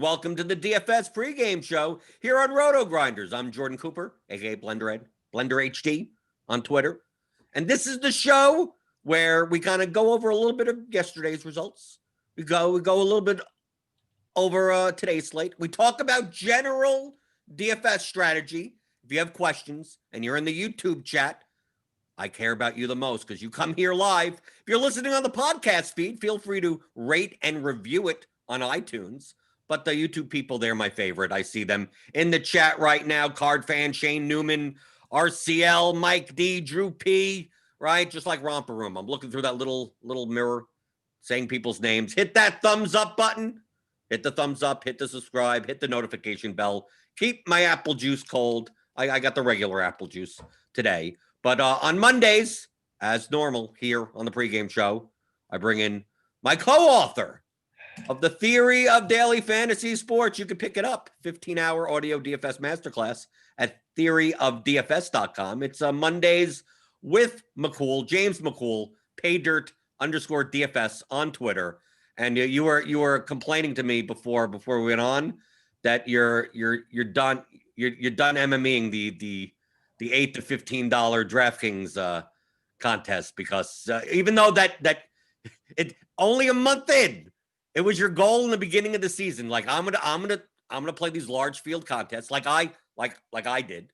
Welcome to the DFS pregame show here on RotoGrinders. I'm Jordan Cooper, aka blenderhd, blenderhd on Twitter. And this is the show where we kind of go over a little bit of yesterday's results. We go a little bit over today's slate. We talk about general DFS strategy. If you have questions and you're in the YouTube chat, I care about you the most because you come here live. If you're listening on the podcast feed, feel free to rate and review it on iTunes. But the YouTube people, they're my favorite. I see them in the chat right now. Card Fan, Shane Newman, RCL, Mike D, Drew P, right? Just like Romper Room. I'm looking through that little mirror, saying people's names. Hit that thumbs up button. Hit the thumbs up. Hit the subscribe. Hit the notification bell. Keep my apple juice cold. I got the regular apple juice today. But on Mondays, as normal here on the pregame show, I bring in my co-author of The Theory of Daily Fantasy Sports. You can pick it up, 15-hour audio DFS masterclass at theoryofdfs.com. It's Mondays with McCool, James McCool, paydirt_DFS on Twitter. And you were complaining to me before we went on that you're done MMEing the $8 to $15 Draftkings contest because even though that it only a month in, it was your goal in the beginning of the season. Like I'm gonna play these large field contests like I did.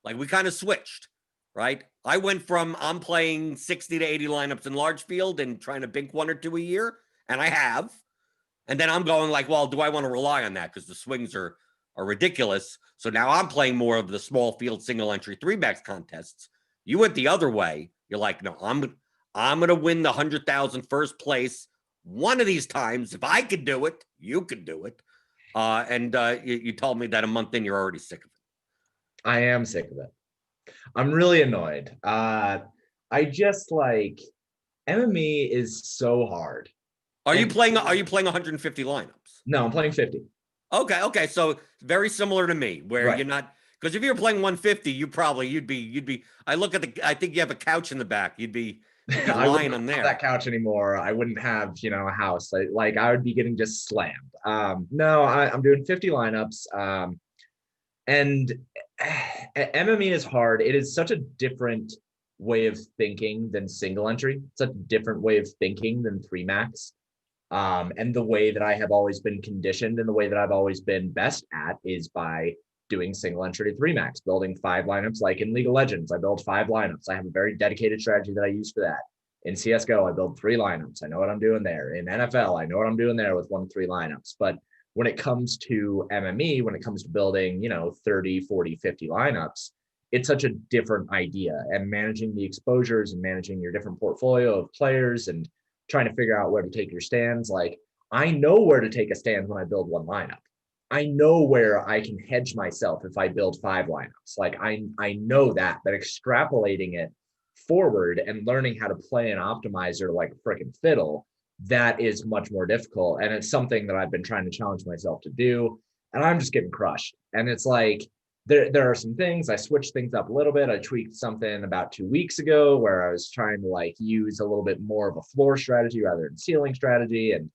Like we kind of switched, right? I went from I'm playing 60 to 80 lineups in large field and trying to bink one or two a year, and I have. And then I'm going like, well, do I want to rely on that because the swings are ridiculous? So now I'm playing more of the small field single entry 3-max contests. You went the other way. You're like, no, I'm gonna win the 100,000 first place one of these times. If I could do it, you could do it. And you told me that a month in, you're already sick of it. I am sick of it. I'm really annoyed. I just like MME is so hard. Are you playing 150 lineups? No, I'm playing 50. Okay. So very similar to me, where Right. You're not, because if you're playing 150, you'd be. I think you have a couch in the back. You'd be I lying wouldn't on have there. that couch anymore. I wouldn't have, a house. Like I would be getting just slammed. No, I'm doing 50 lineups. And MME is hard. It is such a different way of thinking than single entry. It's a different way of thinking than 3-max. And the way that I have always been conditioned and the way that I've always been best at is by doing single entry to 3-max, building 5 lineups. Like in League of Legends, I build 5 lineups. I have a very dedicated strategy that I use for that. In CSGO, I build 3 lineups. I know what I'm doing there. In NFL, I know what I'm doing there with 1 to 3 lineups. But when it comes to MME, when it comes to building, 30, 40, 50 lineups, it's such a different idea. And managing the exposures and managing your different portfolio of players and trying to figure out where to take your stands. Like I know where to take a stand when I build 1 lineup. I know where I can hedge myself if I build 5 lineups. Like I know that, but extrapolating it forward and learning how to play an optimizer like a freaking fiddle, that is much more difficult. And it's something that I've been trying to challenge myself to do. And I'm just getting crushed. And it's like, there are some things, I switched things up a little bit. I tweaked something about 2 weeks ago where I was trying to like use a little bit more of a floor strategy rather than ceiling strategy. And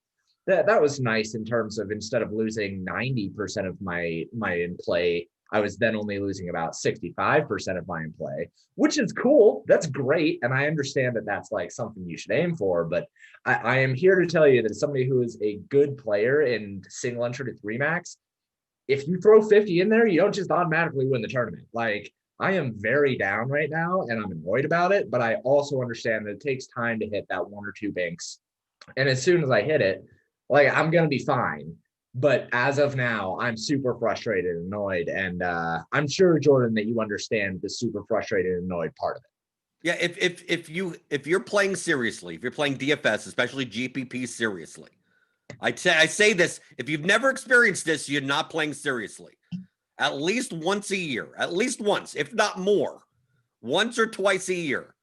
that was nice in terms of instead of losing 90% of my in play, I was then only losing about 65% of my in play, which is cool. That's great. And I understand that that's like something you should aim for. But I am here to tell you that as somebody who is a good player in single entry to 3-max, if you throw 50 in there, you don't just automatically win the tournament. Like I am very down right now and I'm annoyed about it, but I also understand that it takes time to hit that 1 or 2 banks. And as soon as I hit it, like I'm going to be fine. But as of now, I'm super frustrated and annoyed. And I'm sure, Jordan, that you understand the super frustrated and annoyed part of it. Yeah, if you're playing seriously, if you're playing DFS, especially GPP seriously, I say this, if you've never experienced this, you're not playing seriously. At least once a year, at least once, if not more, once or twice a year,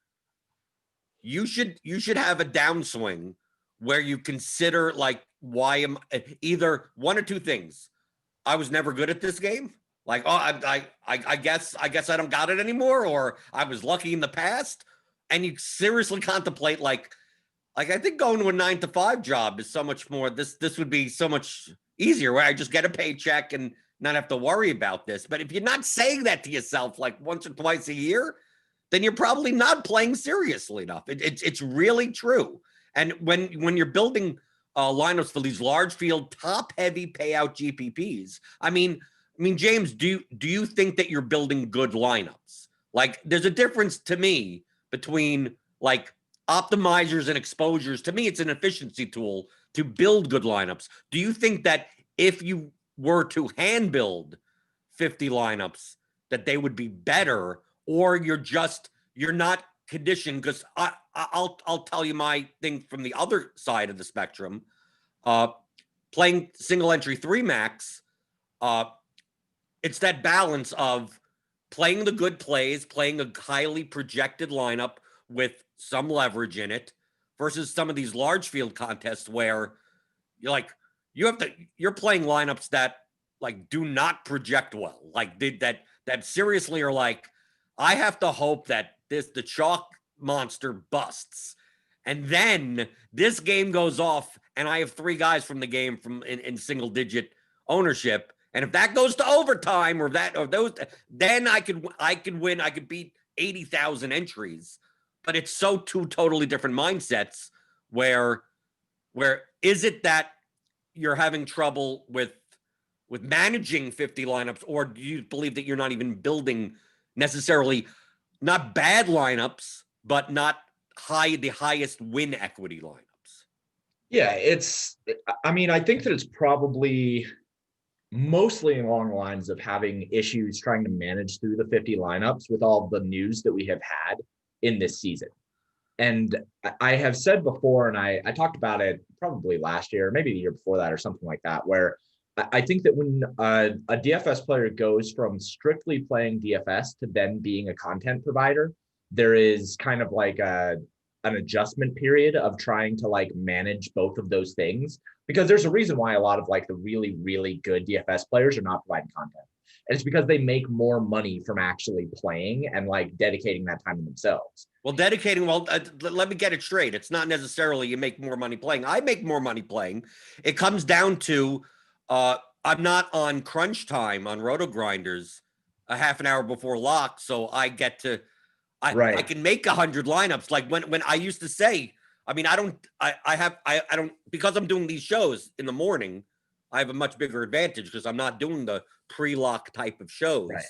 you should have a downswing where you consider like, why am either 1 or 2 things. I was never good at this game. Like, oh, I guess I don't got it anymore, or I was lucky in the past. And you seriously contemplate like I think going to a 9 to 5 job is so much more. This would be so much easier, where I just get a paycheck and not have to worry about this. But if you're not saying that to yourself like once or twice a year, then you're probably not playing seriously enough. It's really true. And when you're building lineups for these large field, top heavy payout GPPs, I mean, James, do you think that you're building good lineups? Like, there's a difference to me between like optimizers and exposures. To me, it's an efficiency tool to build good lineups. Do you think that if you were to hand build 50 lineups, that they would be better, or you're not conditioned? Because I'll tell you my thing from the other side of the spectrum. Playing single entry 3 max, it's that balance of playing the good plays, playing a highly projected lineup with some leverage in it, versus some of these large field contests where you're playing lineups that like do not project well. Like that seriously are like, I have to hope that the chalk monster busts. And then this game goes off and I have 3 guys from the game in single digit ownership. And if that goes to overtime or those, then I could win. I could beat 80,000 entries. But it's so two totally different mindsets where is it that you're having trouble with managing 50 lineups, or do you believe that you're not even building necessarily not bad lineups, but not the highest win equity lineups? Yeah, I think that it's probably mostly along the lines of having issues trying to manage through the 50 lineups with all the news that we have had in this season. And I have said before, and I talked about it probably last year, maybe the year before that or something like that, where I think that when a DFS player goes from strictly playing DFS to then being a content provider, there is kind of like an adjustment period of trying to like manage both of those things, because there's a reason why a lot of like the really, really good DFS players are not providing content. And it's because they make more money from actually playing and like dedicating that time to themselves. Well, let me get it straight. It's not necessarily you make more money playing. I make more money playing. It comes down to I'm not on crunch time on RotoGrinders a half an hour before lock, so I get to I can make 100 lineups. Like when I used to say, I mean, I don't, because I'm doing these shows in the morning, I have a much bigger advantage because I'm not doing the pre-lock type of shows. Right.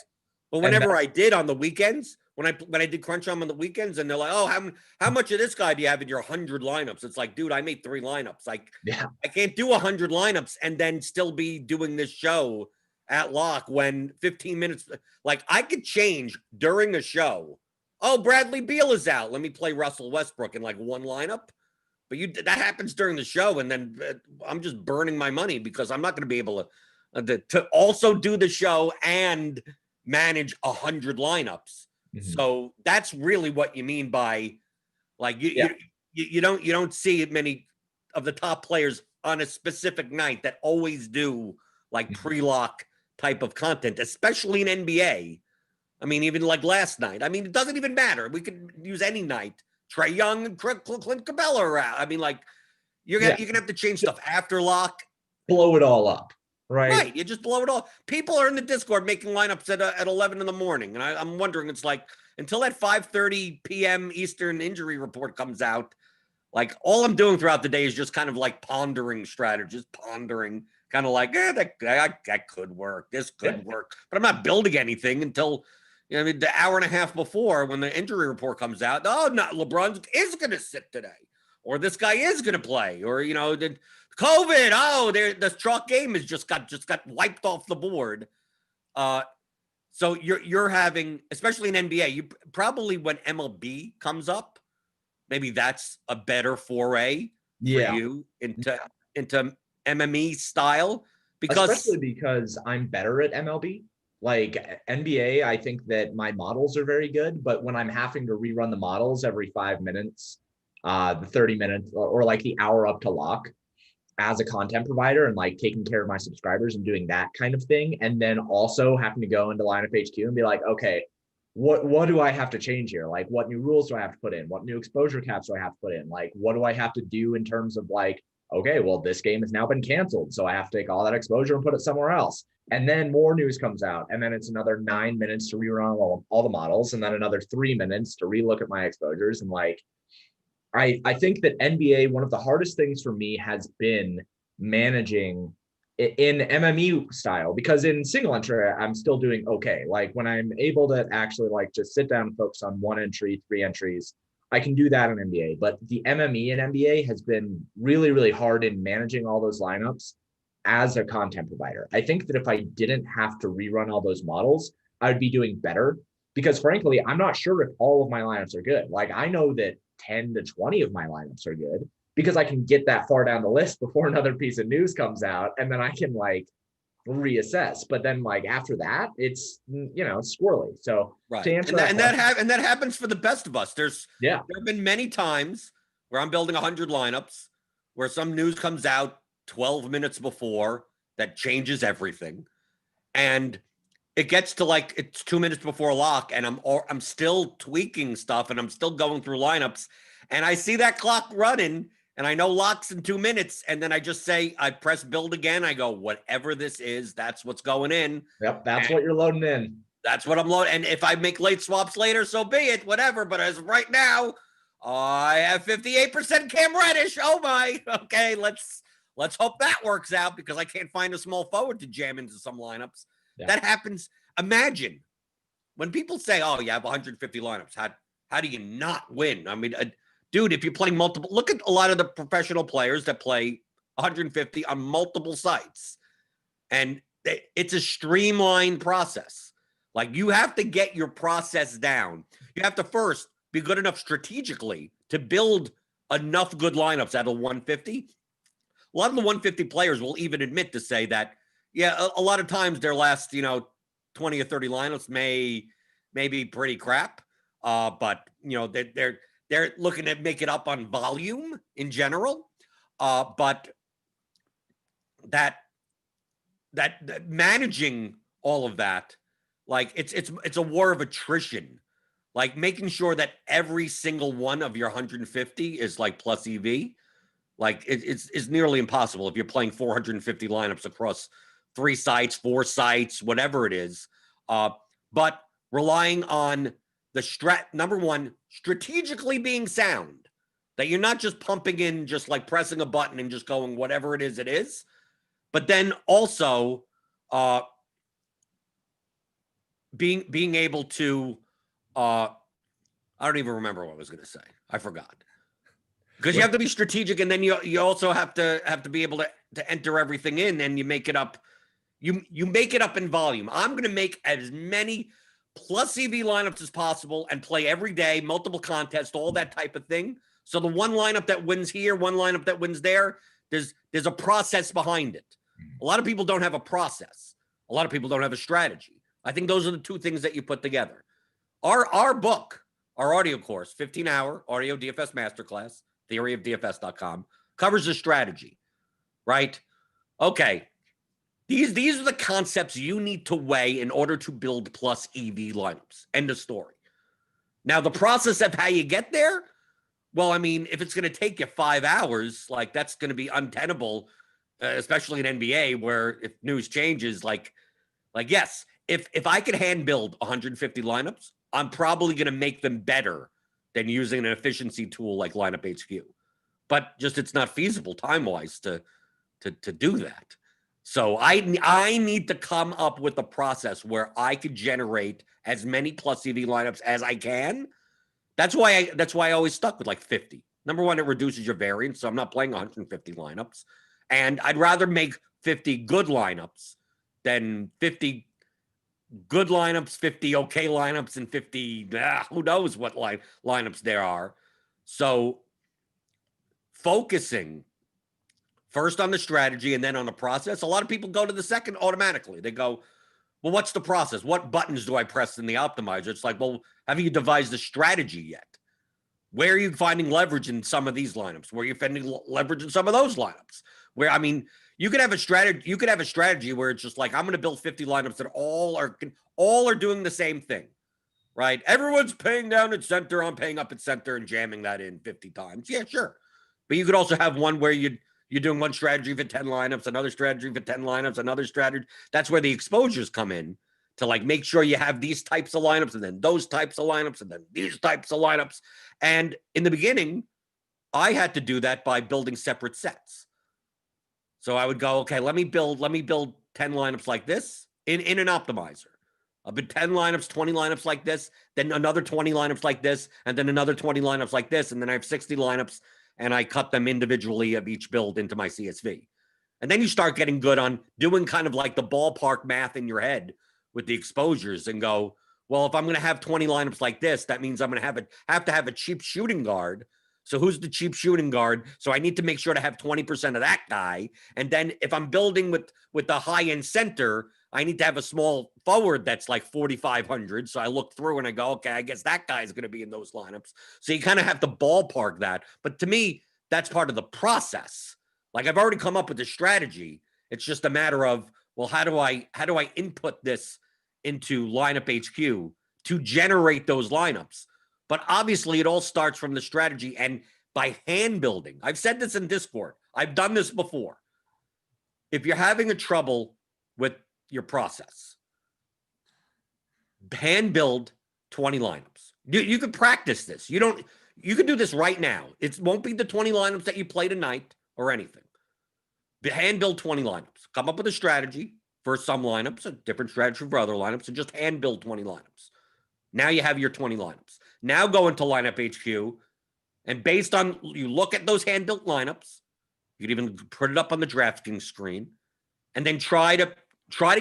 But whenever I did on the weekends, when I did crunch time on the weekends, and they're like, oh, how much of this guy do you have in your 100 lineups? It's like, dude, I made 3 lineups. Like, yeah, I can't do 100 lineups and then still be doing this show at lock when 15 minutes, like I could change during a show. Oh, Bradley Beal is out. Let me play Russell Westbrook in like 1 lineup. But that happens during the show, and then I'm just burning my money because I'm not going to be able to also do the show and manage 100 lineups. Mm-hmm. So that's really what you mean by like you don't see many of the top players on a specific night that always do like pre-lock type of content, especially in NBA. I mean, even like last night. I mean, it doesn't even matter. We could use any night. Trae Young and Clint Capella are out. I mean, like you're gonna have to change stuff after lock. Blow it all up, right? Right. You just blow it all. People are in the Discord making lineups at 11 in the morning, and I'm wondering. It's like until that 5:30 p.m. Eastern injury report comes out, like all I'm doing throughout the day is just kind of like pondering strategies, kind of like that could work. This could work, but I'm not building anything until. I mean, the hour and a half before when the injury report comes out, oh, not LeBron is going to sit today, or this guy is going to play, or the COVID. Oh, the chalk game has just got wiped off the board. So you're having, especially in NBA, you probably when MLB comes up, maybe that's a better foray for you into MME style, especially because I'm better at MLB. Like NBA, I think that my models are very good, but when I'm having to rerun the models every 5 minutes, the 30 minutes or like the hour up to lock as a content provider and like taking care of my subscribers and doing that kind of thing. And then also having to go into lineup HQ and be like, okay, what do I have to change here? Like what new rules do I have to put in? What new exposure caps do I have to put in? Like, what do I have to do in terms of like okay, well, this game has now been canceled. So I have to take all that exposure and put it somewhere else. And then more news comes out. And then it's another 9 minutes to rerun all the models. And then another 3 minutes to relook at my exposures. And like, I think that NBA, one of the hardest things for me has been managing in MME style, because in single entry, I'm still doing okay. Like when I'm able to actually like just sit down and focus on 1 entry, 3 entries, I can do that in NBA. But the MME in NBA has been really, really hard in managing all those lineups as a content provider. I think that if I didn't have to rerun all those models, I'd be doing better, because frankly, I'm not sure if all of my lineups are good. Like I know that 10 to 20 of my lineups are good, because I can get that far down the list before another piece of news comes out, and then I can like reassess. But then like after that, it's squirrely. So Right. to answer And that happens for the best of us. There have been many times where I'm building 100 lineups where some news comes out 12 minutes before that changes everything. And it gets to like it's 2 minutes before lock, and I'm still tweaking stuff, and I'm still going through lineups, and I see that clock running, and I know lock's in 2 minutes, and then I just say, I press build again. I go, whatever this is, that's what's going in. Yep, that's what you're loading in. That's what I'm loading. And if I make late swaps later, so be it, whatever. But as of right now, I have 58% Cam Reddish. Oh my. Okay, let's hope that works out, because I can't find a small forward to jam into some lineups. Yeah. That happens. Imagine when people say, oh, you have 150 lineups. How do you not win? I mean, dude, if you're playing multiple, look at a lot of the professional players that play 150 on multiple sites. And it's a streamlined process. Like you have to get your process down. You have to first be good enough strategically to build enough good lineups out of 150. A lot of the 150 players will even admit to say that, yeah, a lot of times their last, 20 or 30 lineups may be pretty crap. But they're looking to make it up on volume in general. But that managing all of that, like it's a war of attrition. Like making sure that every single one of your 150 is like plus EV, like it's nearly impossible if you're playing 450 lineups across 3 sites, 4 sites, whatever it is. But relying on the number one, strategically being sound, that you're not just pumping in, just like pressing a button and just going whatever it is. But then also being able to, I don't even remember what I was going to say. I forgot. Because you have to be strategic, and then you also have to be able to enter everything in, and you make it up. You make it up in volume. I'm going to make as many plus EV lineups as possible and play every day, multiple contests, all that type of thing. So the one lineup that wins here, one lineup that wins there, there's a process behind it. A lot of people don't have a process. A lot of people don't have a strategy. I think those are the 2 things that you put together. Our book, our audio course, 15-hour audio DFS masterclass, theoryofdfs.com, covers the strategy, right? Okay. These are the concepts you need to weigh in order to build plus EV lineups. End of story. Now, the process of how you get there, well, I mean, if it's going to take you 5 hours, like that's going to be untenable, especially in NBA, where if news changes, like yes, if I could hand build 150 lineups, I'm probably going to make them better than using an efficiency tool like Lineup HQ. But just it's not feasible time-wise to do that. So I need to come up with a process where I could generate as many plus EV lineups as I can. That's why I always stuck with like 50. Number one, it reduces your variance, so I'm not playing 150 lineups. And I'd rather make 50 good lineups than 50 good lineups, 50 okay lineups, and 50 who knows what lineups there are. So focusing first on the strategy and then on the process. A lot of people go to the second automatically. They go, well, what's the process? What buttons do I press in the optimizer? It's like, well, have you devised a strategy yet? Where are you finding leverage in some of these lineups? Where are you finding leverage in some of those lineups? Where, I mean, you could have a strategy. You could have a strategy where it's just like, I'm going to build 50 lineups that all are doing the same thing, right? Everyone's paying down at center. I'm paying up at center and jamming that in 50 times. Yeah, sure. But you could also have one where you You're doing one strategy for 10 lineups, another strategy for 10 lineups, another strategy. That's where the exposures come in to like make sure you have these types of lineups and then those types of lineups and then these types of lineups. And in the beginning, I had to do that by building separate sets. So I would go, okay, let me build 10 lineups like this in an optimizer. I'll build 10 lineups, 20 lineups like this, then another 20 lineups like this, and then another 20 lineups like this. And then I have 60 lineups and I cut them individually of each build into my CSV. And then you start getting good on doing kind of like the ballpark math in your head with the exposures and go, well, if I'm going to have 20 lineups like this, that means I'm going to have to have a cheap shooting guard. So who's the cheap shooting guard? So I need to make sure to have 20% of that guy. And then if I'm building with the high-end center, I need to have a small forward that's like 4,500. So I look through and I go, okay, I guess that guy's going to be in those lineups. So you kind of have to ballpark that. But to me, that's part of the process. Like I've already come up with the strategy. It's just a matter of, well, how do I input this into lineup HQ to generate those lineups? But obviously, it all starts from the strategy and by hand building. I've said this in Discord. I've done this before. If you're having a trouble with your process, hand build 20 lineups. You could practice this. You could do this right now. It won't be the 20 lineups that you play tonight or anything. Hand build 20 lineups. Come up with a strategy for some lineups, a different strategy for other lineups, and just hand build 20 lineups. Now you have your 20 lineups. Now go into lineup HQ, and based on, you look at those hand-built lineups, you can even put it up on the Draftkings screen, and then try to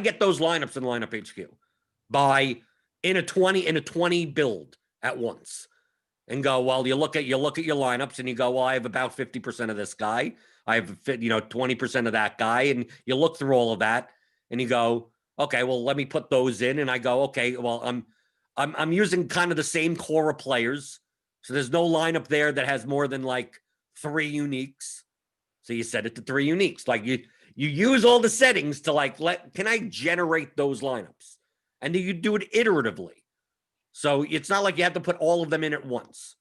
get those lineups in lineup HQ by in a 20 build at once, and go, well, you look at your lineups and you go, well, I have about 50% of this guy, I have 20% of that guy, and you look through all of that, and you go, okay, well, let me put those in, and I go, okay, well, I'm using kind of the same core of players. So there's no lineup there that has more than like 3 uniques. So you set it to 3 uniques. Like you use all the settings to like, can I generate those lineups? And then you do it iteratively. So it's not like you have to put all of them in at once.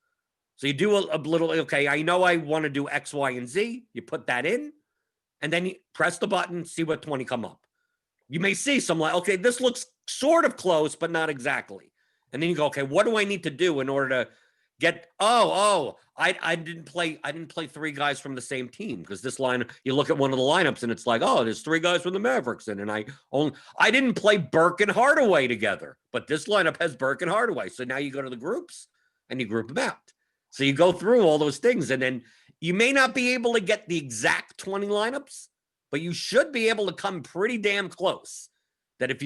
So you do a little, okay, I know I want to do X, Y, and Z. You put that in, and then you press the button, see what 20 come up. You may see some like, okay, this looks sort of close, but not exactly. And then you go, okay, what do I need to do in order to get, I didn't play 3 guys from the same team, because this line, you look at one of the lineups and it's like, oh, there's 3 guys from the Mavericks in, and I didn't play Burke and Hardaway together, but this lineup has Burke and Hardaway. So now you go to the groups and you group them out. So you go through all those things, and then you may not be able to get the exact 20 lineups, but you should be able to come pretty damn close. That if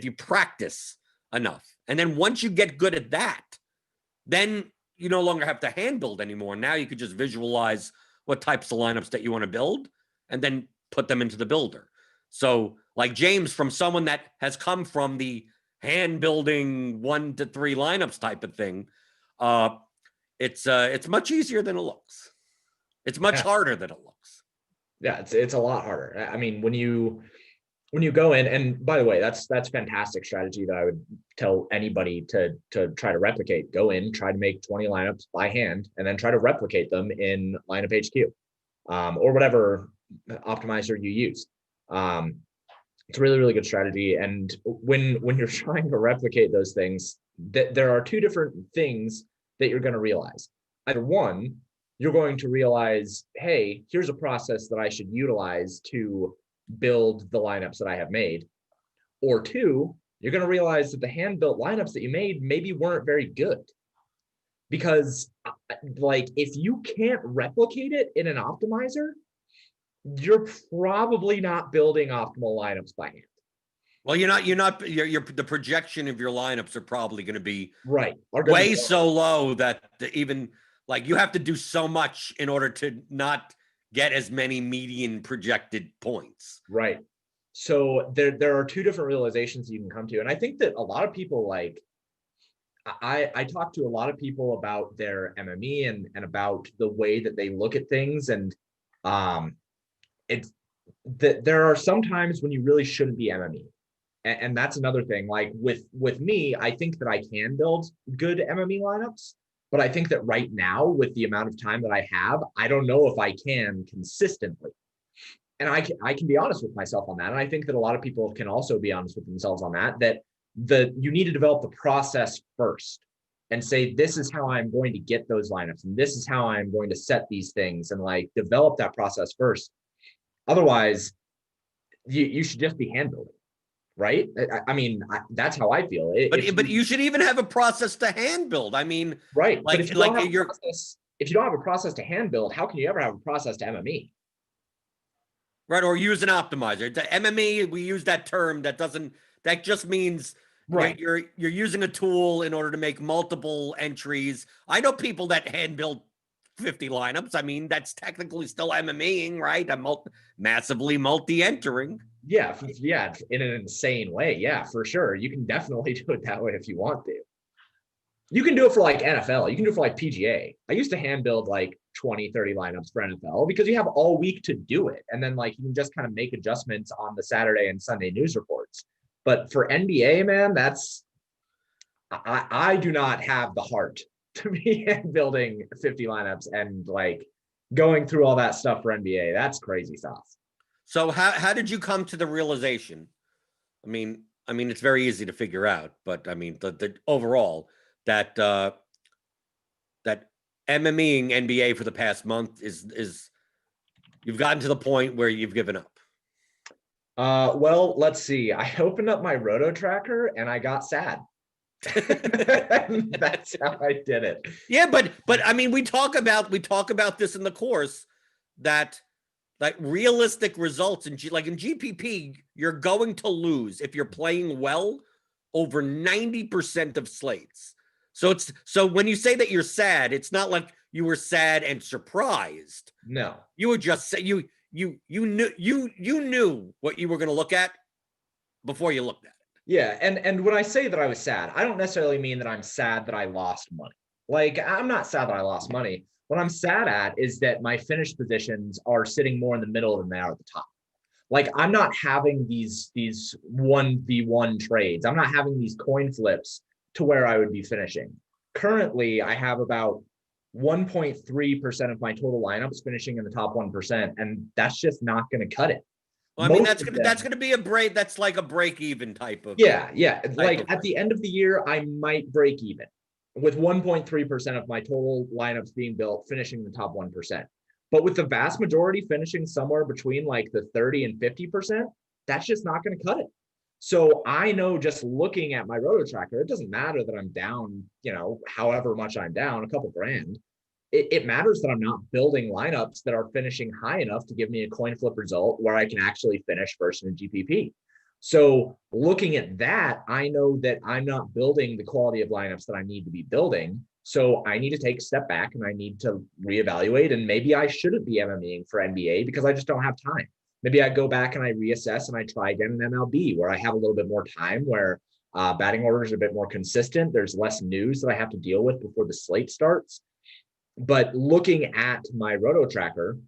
you practice enough. And then once you get good at that, then you no longer have to hand build anymore. Now you could just visualize what types of lineups that you want to build and then put them into the builder. So like James, from someone that has come from the hand building 1 to 3 lineups type of thing, it's much easier than it looks. It's much harder than it looks. Yeah, it's a lot harder. I mean, when you go in, and by the way, that's fantastic strategy that I would tell anybody to try to replicate. Go in, try to make 20 lineups by hand, and then try to replicate them in lineup HQ, or whatever optimizer you use. It's a really, really good strategy. And when you're trying to replicate those things, there are 2 different things that you're going to realize. Either one, you're going to realize, hey, here's a process that I should utilize to build the lineups that I have made. Or 2, you're going to realize that the hand-built lineups that you made maybe weren't very good. Because like, if you can't replicate it in an optimizer, you're probably not building optimal lineups by hand. Well, the projection of your lineups are probably going to be way so low that even like you have to do so much in order to not get as many median projected points. Right. So there are 2 different realizations you can come to. And I think that a lot of people, like, I talk to a lot of people about their MME and about the way that they look at things. And it's that there are some times when you really shouldn't be MME. And that's another thing. Like with me, I think that I can build good MME lineups. But I think that right now, with the amount of time that I have, I don't know if I can consistently. And I can be honest with myself on that. And I think that a lot of people can also be honest with themselves on that, you need to develop the process first and say, this is how I'm going to get those lineups. And this is how I'm going to set these things, and like develop that process first. Otherwise, you should just be hand building, right? I mean, that's how I feel. But you should even have a process to hand build. I mean, right. Like, but if you don't have a process to hand build, how can you ever have a process to MME? Right, or use an optimizer. The MME, we use that term that just means right. you're using a tool in order to make multiple entries. I know people that hand build 50 lineups. I mean, that's technically still MMEing, right? I'm massively multi-entering. Yeah, in an insane way. Yeah, for sure. You can definitely do it that way if you want to. You can do it for like NFL. You can do it for like PGA. I used to hand build like 20, 30 lineups for NFL because you have all week to do it. And then like you can just kind of make adjustments on the Saturday and Sunday news reports. But for NBA, man, I do not have the heart to be hand building 50 lineups and like going through all that stuff for NBA. That's crazy stuff. So how did you come to the realization? I mean, it's very easy to figure out, but I mean, the overall that that MMEing NBA for the past month is you've gotten to the point where you've given up. Well, let's see. I opened up my RotoTracker and I got sad. That's how I did it. Yeah, but I mean, we talk about this in the course that like realistic results in GPP, you're going to lose if you're playing well over 90% of slates. So when you say that you're sad, it's not like you were sad and surprised. No, you were just you knew what you were going to look at before you looked at it. Yeah, and when I say that I was sad, I don't necessarily mean that I'm sad that I lost money. Like, I'm not sad that I lost money. What I'm sad at is that my finished positions are sitting more in the middle than they are at the top. Like, I'm not having these 1v1 trades. I'm not having these coin flips to where I would be finishing. Currently, I have about 1.3% of my total lineups finishing in the top 1%, and that's just not going to cut it. Well, I mean, that's gonna be a break. That's like a break even type of. Yeah. Like at the end of the year, I might break even with 1.3% of my total lineups being built, finishing the top 1%. But with the vast majority finishing somewhere between like the 30 and 50%, that's just not going to cut it. So I know, just looking at my RotoTracker, it doesn't matter that I'm down, however much I'm down, a couple grand. It matters that I'm not building lineups that are finishing high enough to give me a coin flip result where I can actually finish first in GPP. So looking at that, I know that I'm not building the quality of lineups that I need to be building. So I need to take a step back and I need to reevaluate. And maybe I shouldn't be MMEing for NBA because I just don't have time. Maybe I go back and I reassess and I try again in MLB where I have a little bit more time, where batting orders are a bit more consistent. There's less news that I have to deal with before the slate starts. But looking at my RotoTracker,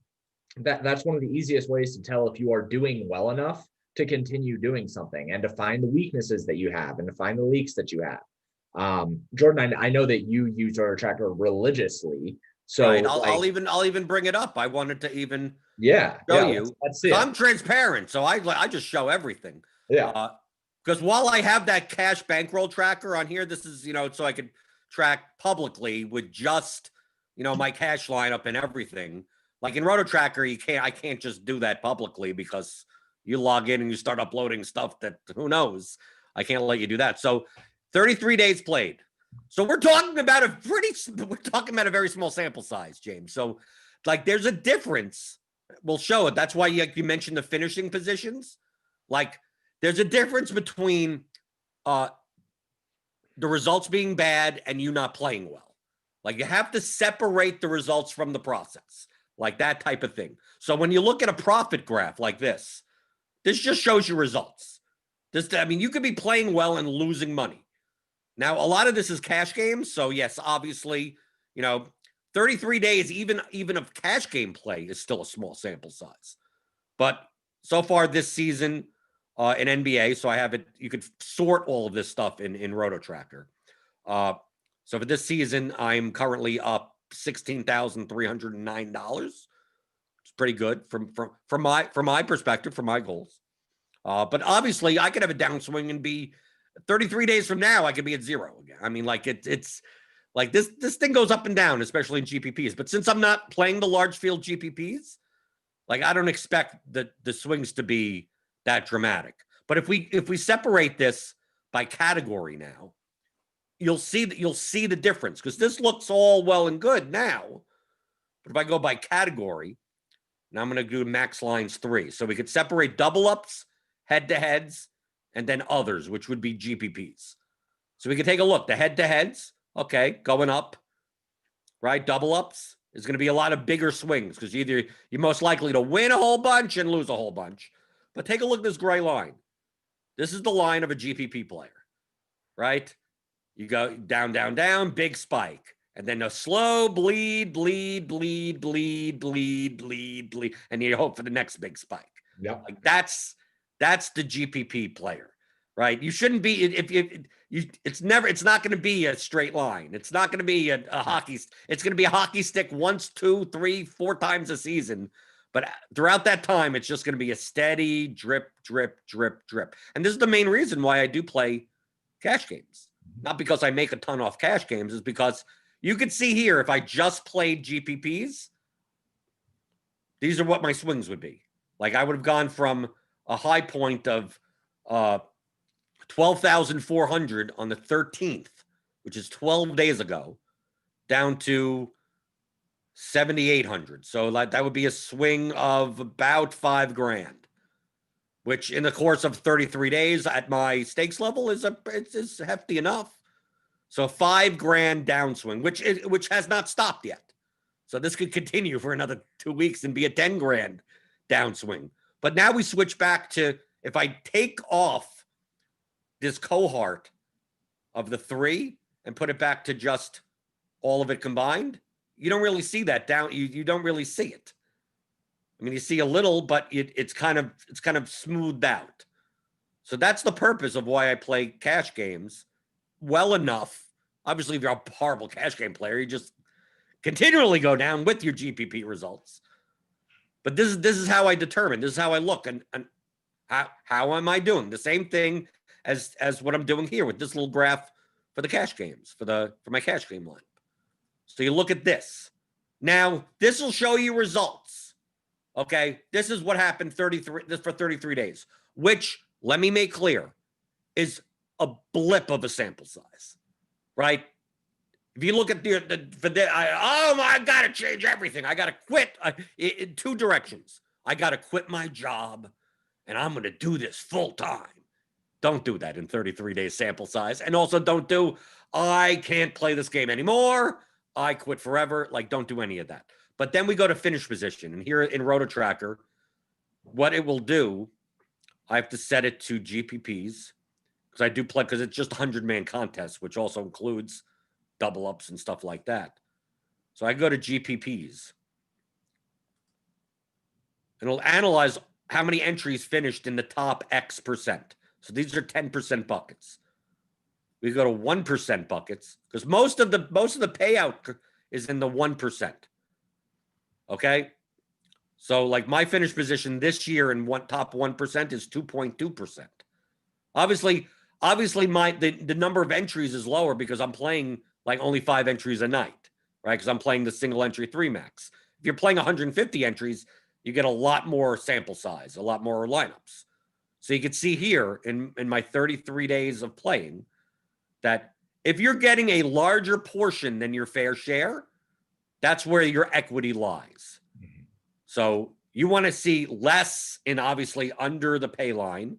that's one of the easiest ways to tell if you are doing well enough to continue doing something, and to find the weaknesses that you have and to find the leaks that you have. Jordan, I know that you use RotoTracker religiously. So right. I'll even bring it up. I wanted to even show you. Let's see. So I'm transparent, so I just show everything. Yeah. Because while I have that cash bankroll tracker on here, this is so I could track publicly with just my cash lineup and everything. Like in RotoTracker, I can't just do that publicly because you log in and you start uploading stuff that who knows. I can't let you do that. So 33 days played. So we're talking about a very small sample size, James. So like there's a difference. We'll show it. That's why you mentioned the finishing positions. Like there's a difference between the results being bad and you not playing well. Like you have to separate the results from the process, like that type of thing. So when you look at a profit graph like this just shows you results. You could be playing well and losing money. Now, a lot of this is cash games. So yes, obviously, 33 days, even of cash game play is still a small sample size. But so far this season in NBA, so I have it, you could sort all of this stuff in RotoTracker. So for this season, I'm currently up $16,309. It's pretty good from my perspective, from my goals. But obviously, I could have a downswing and be 33 days from now, I could be at zero again. I mean, like it's like this thing goes up and down, especially in GPPs. But since I'm not playing the large field GPPs, like I don't expect the swings to be that dramatic. But if we separate this by category now, you'll see the difference, because this looks all well and good now. But if I go by category, now I'm going to do max lines 3. So we could separate double ups, head-to-heads, and then others, which would be GPPs. So we can take a look. The head-to-heads, okay, going up, right? Double ups is going to be a lot of bigger swings, because either you're most likely to win a whole bunch and lose a whole bunch. But take a look at this gray line. This is the line of a GPP player, right? You go down, down, down, big spike. And then a slow bleed, and you hope for the next big spike. Yep. Like that's the GPP player, right? You shouldn't be, it's not going to be a straight line. It's not going to be a hockey. It's going to be a hockey stick once, 2, 3, 4 times a season. But throughout that time, it's just going to be a steady drip, drip, drip, drip. And this is the main reason why I do play cash games. Not because I make a ton off cash games, is because you could see here, if I just played GPPs, these are what my swings would be. Like I would have gone from a high point of 12,400 on the 13th, which is 12 days ago, down to 7,800. So like that would be a swing of about $5,000, which in the course of 33 days at my stakes level is hefty enough. So $5,000 downswing, which has not stopped yet. So this could continue for another 2 weeks and be a $10,000 downswing. But now we switch back to, if I take off this cohort of the 3 and put it back to just all of it combined, you don't really see that down. You don't really see it. I mean, you see a little, but it's kind of smoothed out. So that's the purpose of why I play cash games well enough. Obviously, if you're a horrible cash game player, you just continually go down with your GPP results. But this is how I determine. This is how I look, and how am I doing? The same thing as what I'm doing here with this little graph for the cash games, for my cash game line. So you look at this. Now, this will show you results. Okay, this is what happened for 33 days, which, let me make clear, is a blip of a sample size, right? If you look at I got to change everything. I got to quit in 2 directions. I got to quit my job, and I'm going to do this full time. Don't do that in 33 days sample size. And also don't do, I can't play this game anymore. I quit forever. Like, don't do any of that. But then we go to finish position. And here in RotoTracker, what it will do, I have to set it to GPPs, because I do play, because it's just 100-man contest, which also includes double ups and stuff like that. So I go to GPPs. And it'll analyze how many entries finished in the top X percent. So these are 10% buckets. We go to 1% buckets, because most of the payout is in the 1%. Okay? So like my finish position this year in top 1% is 2.2%. Obviously the number of entries is lower because I'm playing like only 5 entries a night, right? Because I'm playing the single entry 3 max. If you're playing 150 entries, you get a lot more sample size, a lot more lineups. So you can see here in my 33 days of playing that if you're getting a larger portion than your fair share, that's where your equity lies. Mm-hmm. So you want to see less in obviously under the pay line,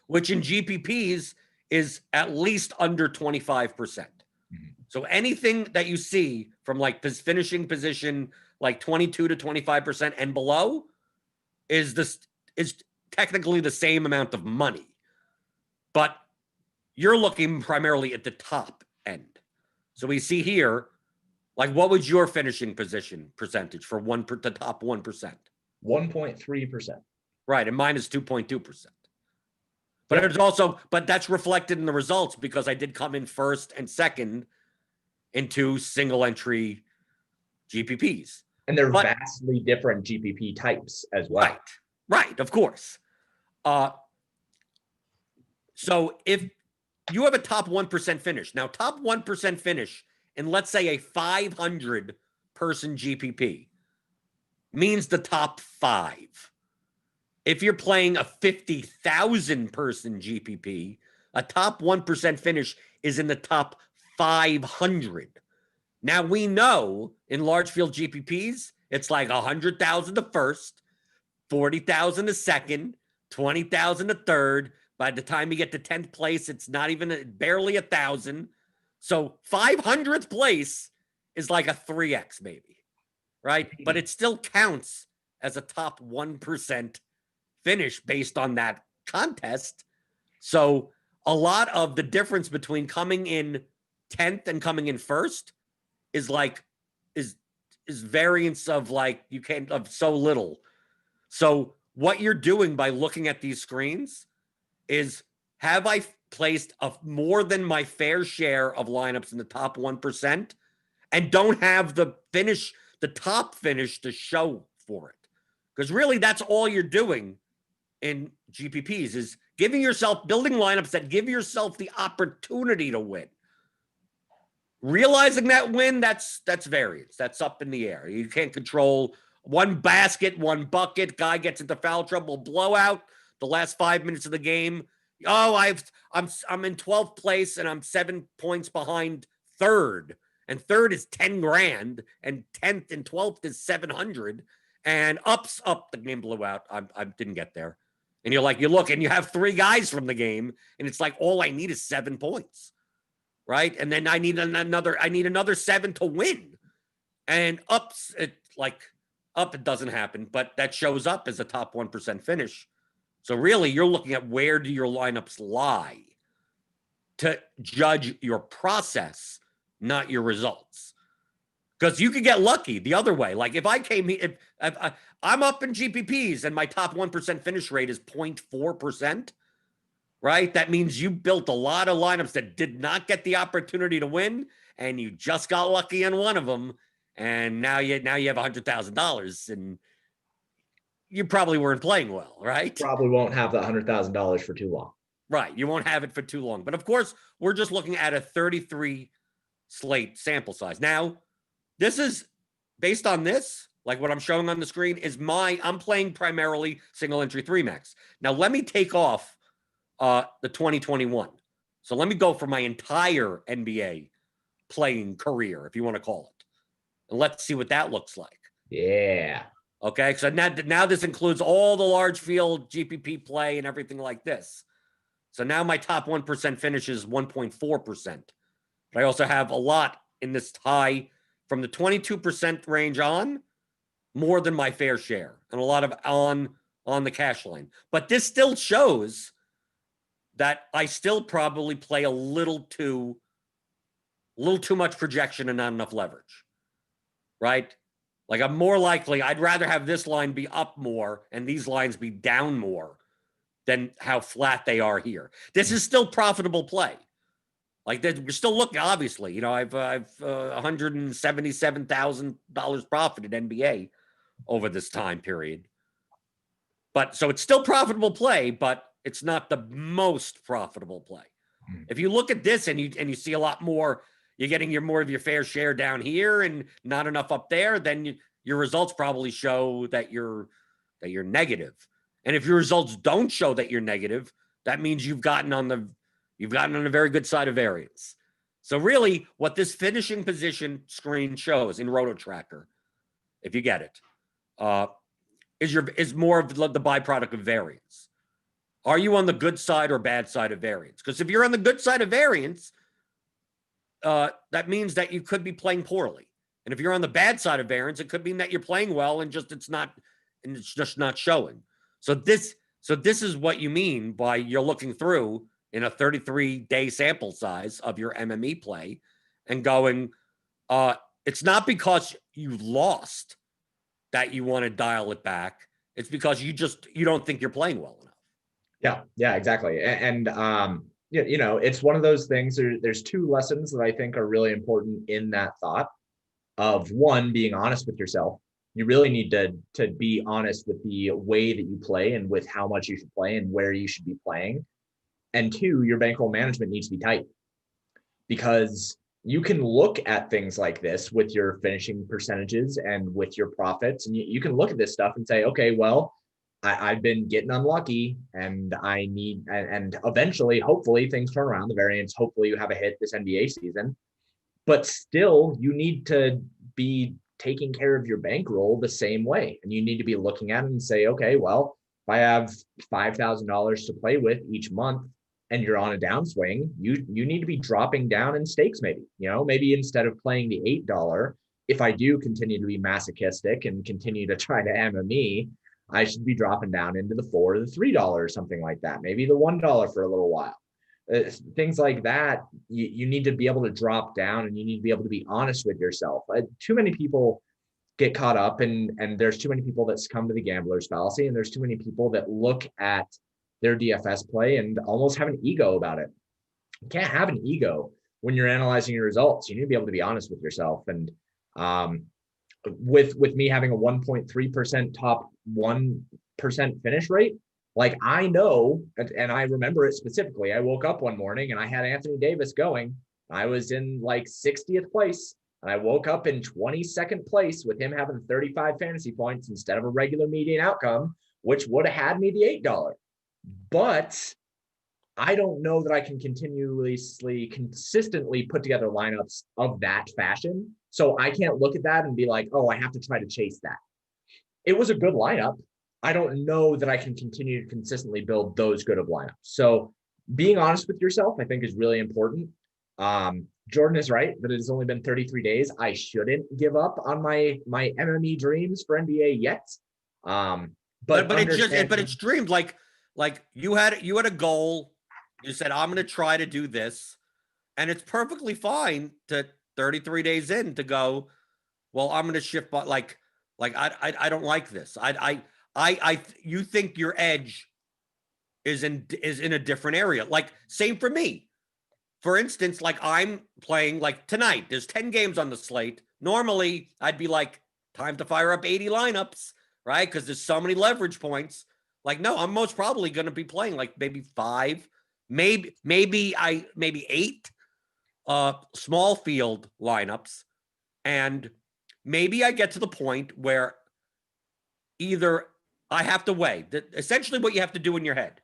which in GPPs is at least under 25%. Mm-hmm. So anything that you see from like finishing position like 22 to 25% and below is technically the same amount of money. But you're looking primarily at the top end. So we see here, like, what was your finishing position percentage for the top 1%? 1.3%. Right, and mine is 2.2%. But it's also, but that's reflected in the results because I did come in first and second into single entry GPPs. And they're vastly different GPP types as well. Right, of course. So if you have a top 1% finish, now top 1% finish in, let's say, a 500 person GPP means the top 5. If you're playing a 50,000 person GPP, a top 1% finish is in the top 500. Now we know in large field GPPs, it's like 100,000 to first, 40,000 to second, 20,000 to third. By the time you get to 10th place, it's not even barely 1,000. So 500th place is like a 3x maybe, right? But it still counts as a top 1% finish based on that contest. So a lot of the difference between coming in 10th and coming in first is variance of of so little. So what you're doing by looking at these screens is, have I placed more than my fair share of lineups in the top 1% and don't have the top finish to show for it? Because really that's all you're doing in GPPs, is building lineups that give yourself the opportunity to win. Realizing that win, that's variance. That's up in the air. You can't control one basket, one bucket. Guy gets into foul trouble, blowout the last 5 minutes of the game. Oh, I'm in 12th place and I'm 7 points behind third. And third is 10 grand, and 10th and 12th is 700. And the game blew out. I didn't get there. And you look and you have 3 guys from the game, and it's like all I need is 7 points. Right? And then I need another 7 to win. And it doesn't happen, but that shows up as a top 1% finish. So really you're looking at where do your lineups lie to judge your process, not your results. Because you could get lucky the other way. Like if I'm up in GPPs and my top 1% finish rate is 0.4%, right? That means you built a lot of lineups that did not get the opportunity to win, and you just got lucky on one of them, and now you have $100,000, and you probably weren't playing well, right? Probably won't have the $100,000 for too long. Right, you won't have it for too long. But of course, we're just looking at a 33 slate sample size. Now, this is based on this, like what I'm showing on the screen, I'm playing primarily single entry 3 max. Now, let me take off the 2021. So let me go for my entire NBA playing career, if you want to call it. And let's see what that looks like. Yeah. Okay, so now this includes all the large field GPP play and everything like this. So now my top 1% finish is 1.4%. But I also have a lot in this high from the 22% range on, more than my fair share, and a lot of on the cash line. But this still shows that I still probably play a little too much projection and not enough leverage, right? Like I'm more likely, I'd rather have this line be up more and these lines be down more than how flat they are here. This is still profitable play. Like we're still looking, obviously, I've $177,000 profit at NBA over this time period. But so it's still profitable play, but it's not the most profitable play. If you look at this and you see a lot more, you're getting more of your fair share down here and not enough up there, then your results probably show that you're negative. And if your results don't show that you're negative, that means you've gotten on a very good side of variance. So really, what this finishing position screen shows in RotoTracker, if you get it, is more of the byproduct of variance. Are you on the good side or bad side of variance? Because if you're on the good side of variance, that means that you could be playing poorly. And if you're on the bad side of variance, it could mean that you're playing well and it's just not showing. So this is what you mean by you're looking through in a 33-day sample size of your MME play and going, it's not because you lost that you want to dial it back. It's because you don't think you're playing well enough. Yeah, exactly. And you know, it's one of those things. There's two lessons that I think are really important in that thought of one, being honest with yourself. You really need to be honest with the way that you play and with how much you should play and where you should be playing. And two, your bankroll management needs to be tight, because you can look at things like this with your finishing percentages and with your profits, and you can look at this stuff and say, okay, well, I've been getting unlucky, and I need, and eventually, hopefully, things turn around. The variance, hopefully, you have a hit this NBA season, but still, you need to be taking care of your bankroll the same way, and you need to be looking at it and say, okay, well, if I have $5,000 to play with each month, and you're on a downswing, you need to be dropping down in stakes, maybe, you know, maybe instead of playing the $8, if I do continue to be masochistic and continue to try to MME, I should be dropping down into the $4 or the $3, something like that, maybe the $1 for a little while. Things like that, you need to be able to drop down, and you need to be able to be honest with yourself. Too many people get caught up, and there's too many people that succumb to the gambler's fallacy, and there's too many people that look at their DFS play and almost have an ego about it. You can't have an ego when you're analyzing your results. You need to be able to be honest with yourself. And with me having a 1.3% top 1% finish rate, like, I know, and I remember it specifically, I woke up one morning and I had Anthony Davis going. I was in like 60th place, and I woke up in 22nd place with him having 35 fantasy points instead of a regular median outcome, which would have had me the $8. But I don't know that I can consistently put together lineups of that fashion. So I can't look at that and be like, oh, I have to try to chase that. It was a good lineup. I don't know that I can continue to consistently build those good of lineups. So being honest with yourself, I think, is really important. Jordan is right that it has only been 33 days. I shouldn't give up on my MME dreams for NBA yet. But it's dreamed. Like you had a goal. You said, I'm going to try to do this, and it's perfectly fine to 33 days in to go, well, I'm going to shift, but like I don't like this. You think your edge is in a different area. Like, same for me. For instance, like, I'm playing, like, tonight, there's 10 games on the slate. Normally, I'd be like, time to fire up 80 lineups, right? Because there's so many leverage points. Like, no, I'm most probably going to be playing like maybe 5, maybe 8 small field lineups. And maybe I get to the point where either I have to weigh. Essentially, what you have to do in your head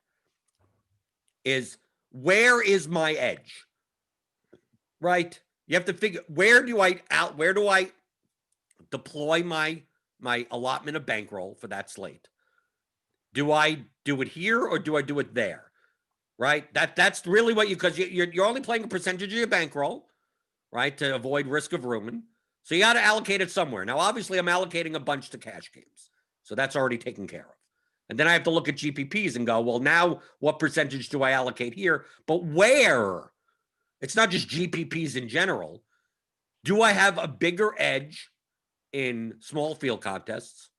is, where is my edge? Right? You have to figure, where do I deploy my allotment of bankroll for that slate? Do I do it here or do I do it there? Right? That's really what because you're only playing a percentage of your bankroll, right? To avoid risk of ruin. So you got to allocate it somewhere. Now, obviously, I'm allocating a bunch to cash games. So that's already taken care of. And then I have to look at GPPs and go, well, now what percentage do I allocate here? But where? It's not just GPPs in general. Do I have a bigger edge in small field contests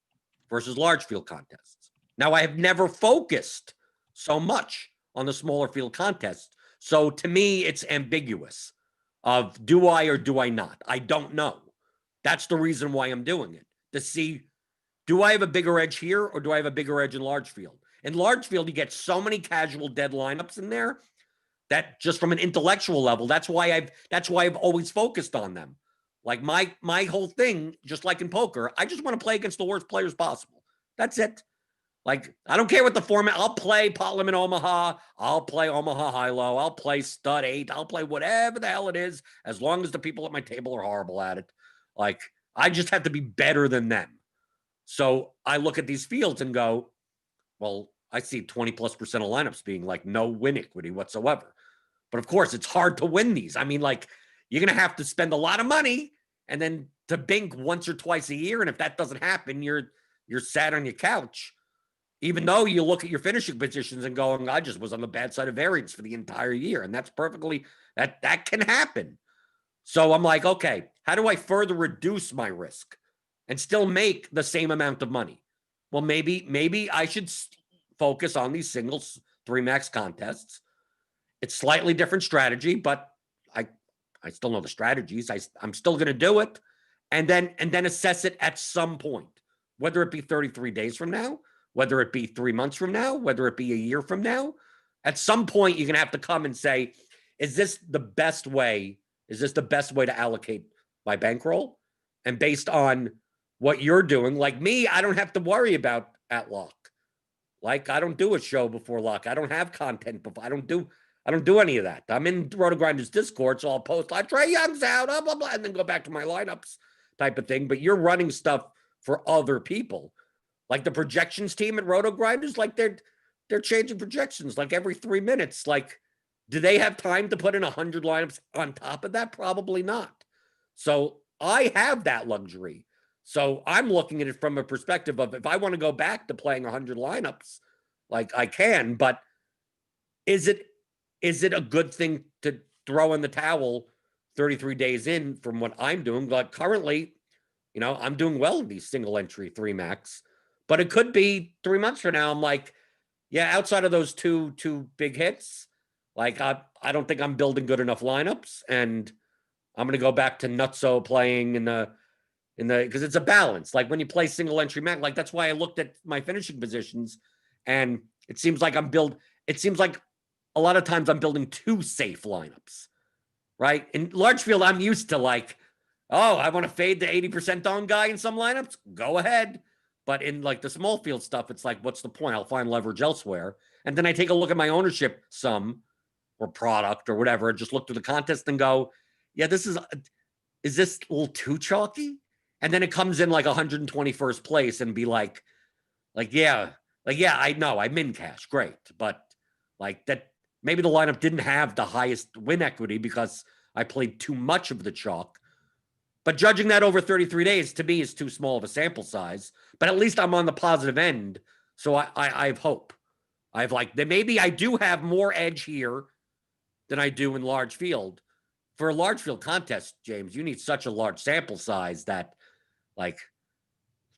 versus large field contests? Now, I have never focused so much on the smaller field contests. So to me, it's ambiguous of, do I or do I not? I don't know. That's the reason why I'm doing it, to see, do I have a bigger edge here or do I have a bigger edge in large field? In large field, you get so many casual dead lineups in there that just from an intellectual level, that's why I've always focused on them. Like, my whole thing, just like in poker, I just want to play against the worst players possible. That's it. Like, I don't care what the format. I'll play pot limit Omaha. I'll play Omaha high-low. I'll play stud 8. I'll play whatever the hell it is, as long as the people at my table are horrible at it. Like, I just have to be better than them. So I look at these fields and go, well, I see 20+% of lineups being like no win equity whatsoever. But of course, it's hard to win these. I mean, like, you're going to have to spend a lot of money and then to bink once or twice a year. And if that doesn't happen, you're sat on your couch, even though you look at your finishing positions and going, I just was on the bad side of variance for the entire year. And that's perfectly, that can happen. So I'm like, okay, how do I further reduce my risk and still make the same amount of money? Well, maybe I should focus on these singles 3 max contests It's slightly different strategy, but I still know the strategies. I'm still going to do it, and then assess it at some point, whether it be 33 days from now, whether it be 3 months from now, whether it be a year from now. At some point, you're going to have to come and say, is this the best way? Is this the best way to allocate my bankroll? And based on what you're doing, like me, I don't have to worry about at lock. Like, I don't do a show before lock. I don't have content before. I don't do any of that. I'm in RotoGrinders Discord, so I'll post like Trae Young's out, blah, blah, blah, and then go back to my lineups type of thing. But you're running stuff for other people. Like the projections team at RotoGrinders, like they're changing projections like every 3 minutes. Like, do they have time to put in 100 lineups on top of that? Probably not. So I have that luxury. So I'm looking at it from a perspective of, if I want to go back to playing 100 lineups, like I can, but is it a good thing to throw in the towel 33 days in from what I'm doing? Like currently, I'm doing well in these single entry 3 max, but it could be 3 months from now. I'm like, yeah, outside of those two big hits, like I don't think I'm building good enough lineups, and I'm going to go back to nutso playing in the because it's a balance. Like when you play single entry max, like that's why I looked at my finishing positions, and it seems like a lot of times I'm building 2 safe lineups, right? In large field, I'm used to like, oh, I want to fade the 80% on guy in some lineups. Go ahead. But in like the small field stuff, it's like, what's the point? I'll find leverage elsewhere. And then I take a look at my ownership sum or product or whatever, and just look through the contest and go, yeah, is this a little too chalky? And then it comes in like 121st place and be like, yeah, I know I'm in cash. Great. But like that, maybe the lineup didn't have the highest win equity because I played too much of the chalk. But judging that over 33 days, to me, is too small of a sample size. But at least I'm on the positive end. So I have hope. Maybe I do have more edge here than I do in large field. For a large field contest, James, you need such a large sample size that like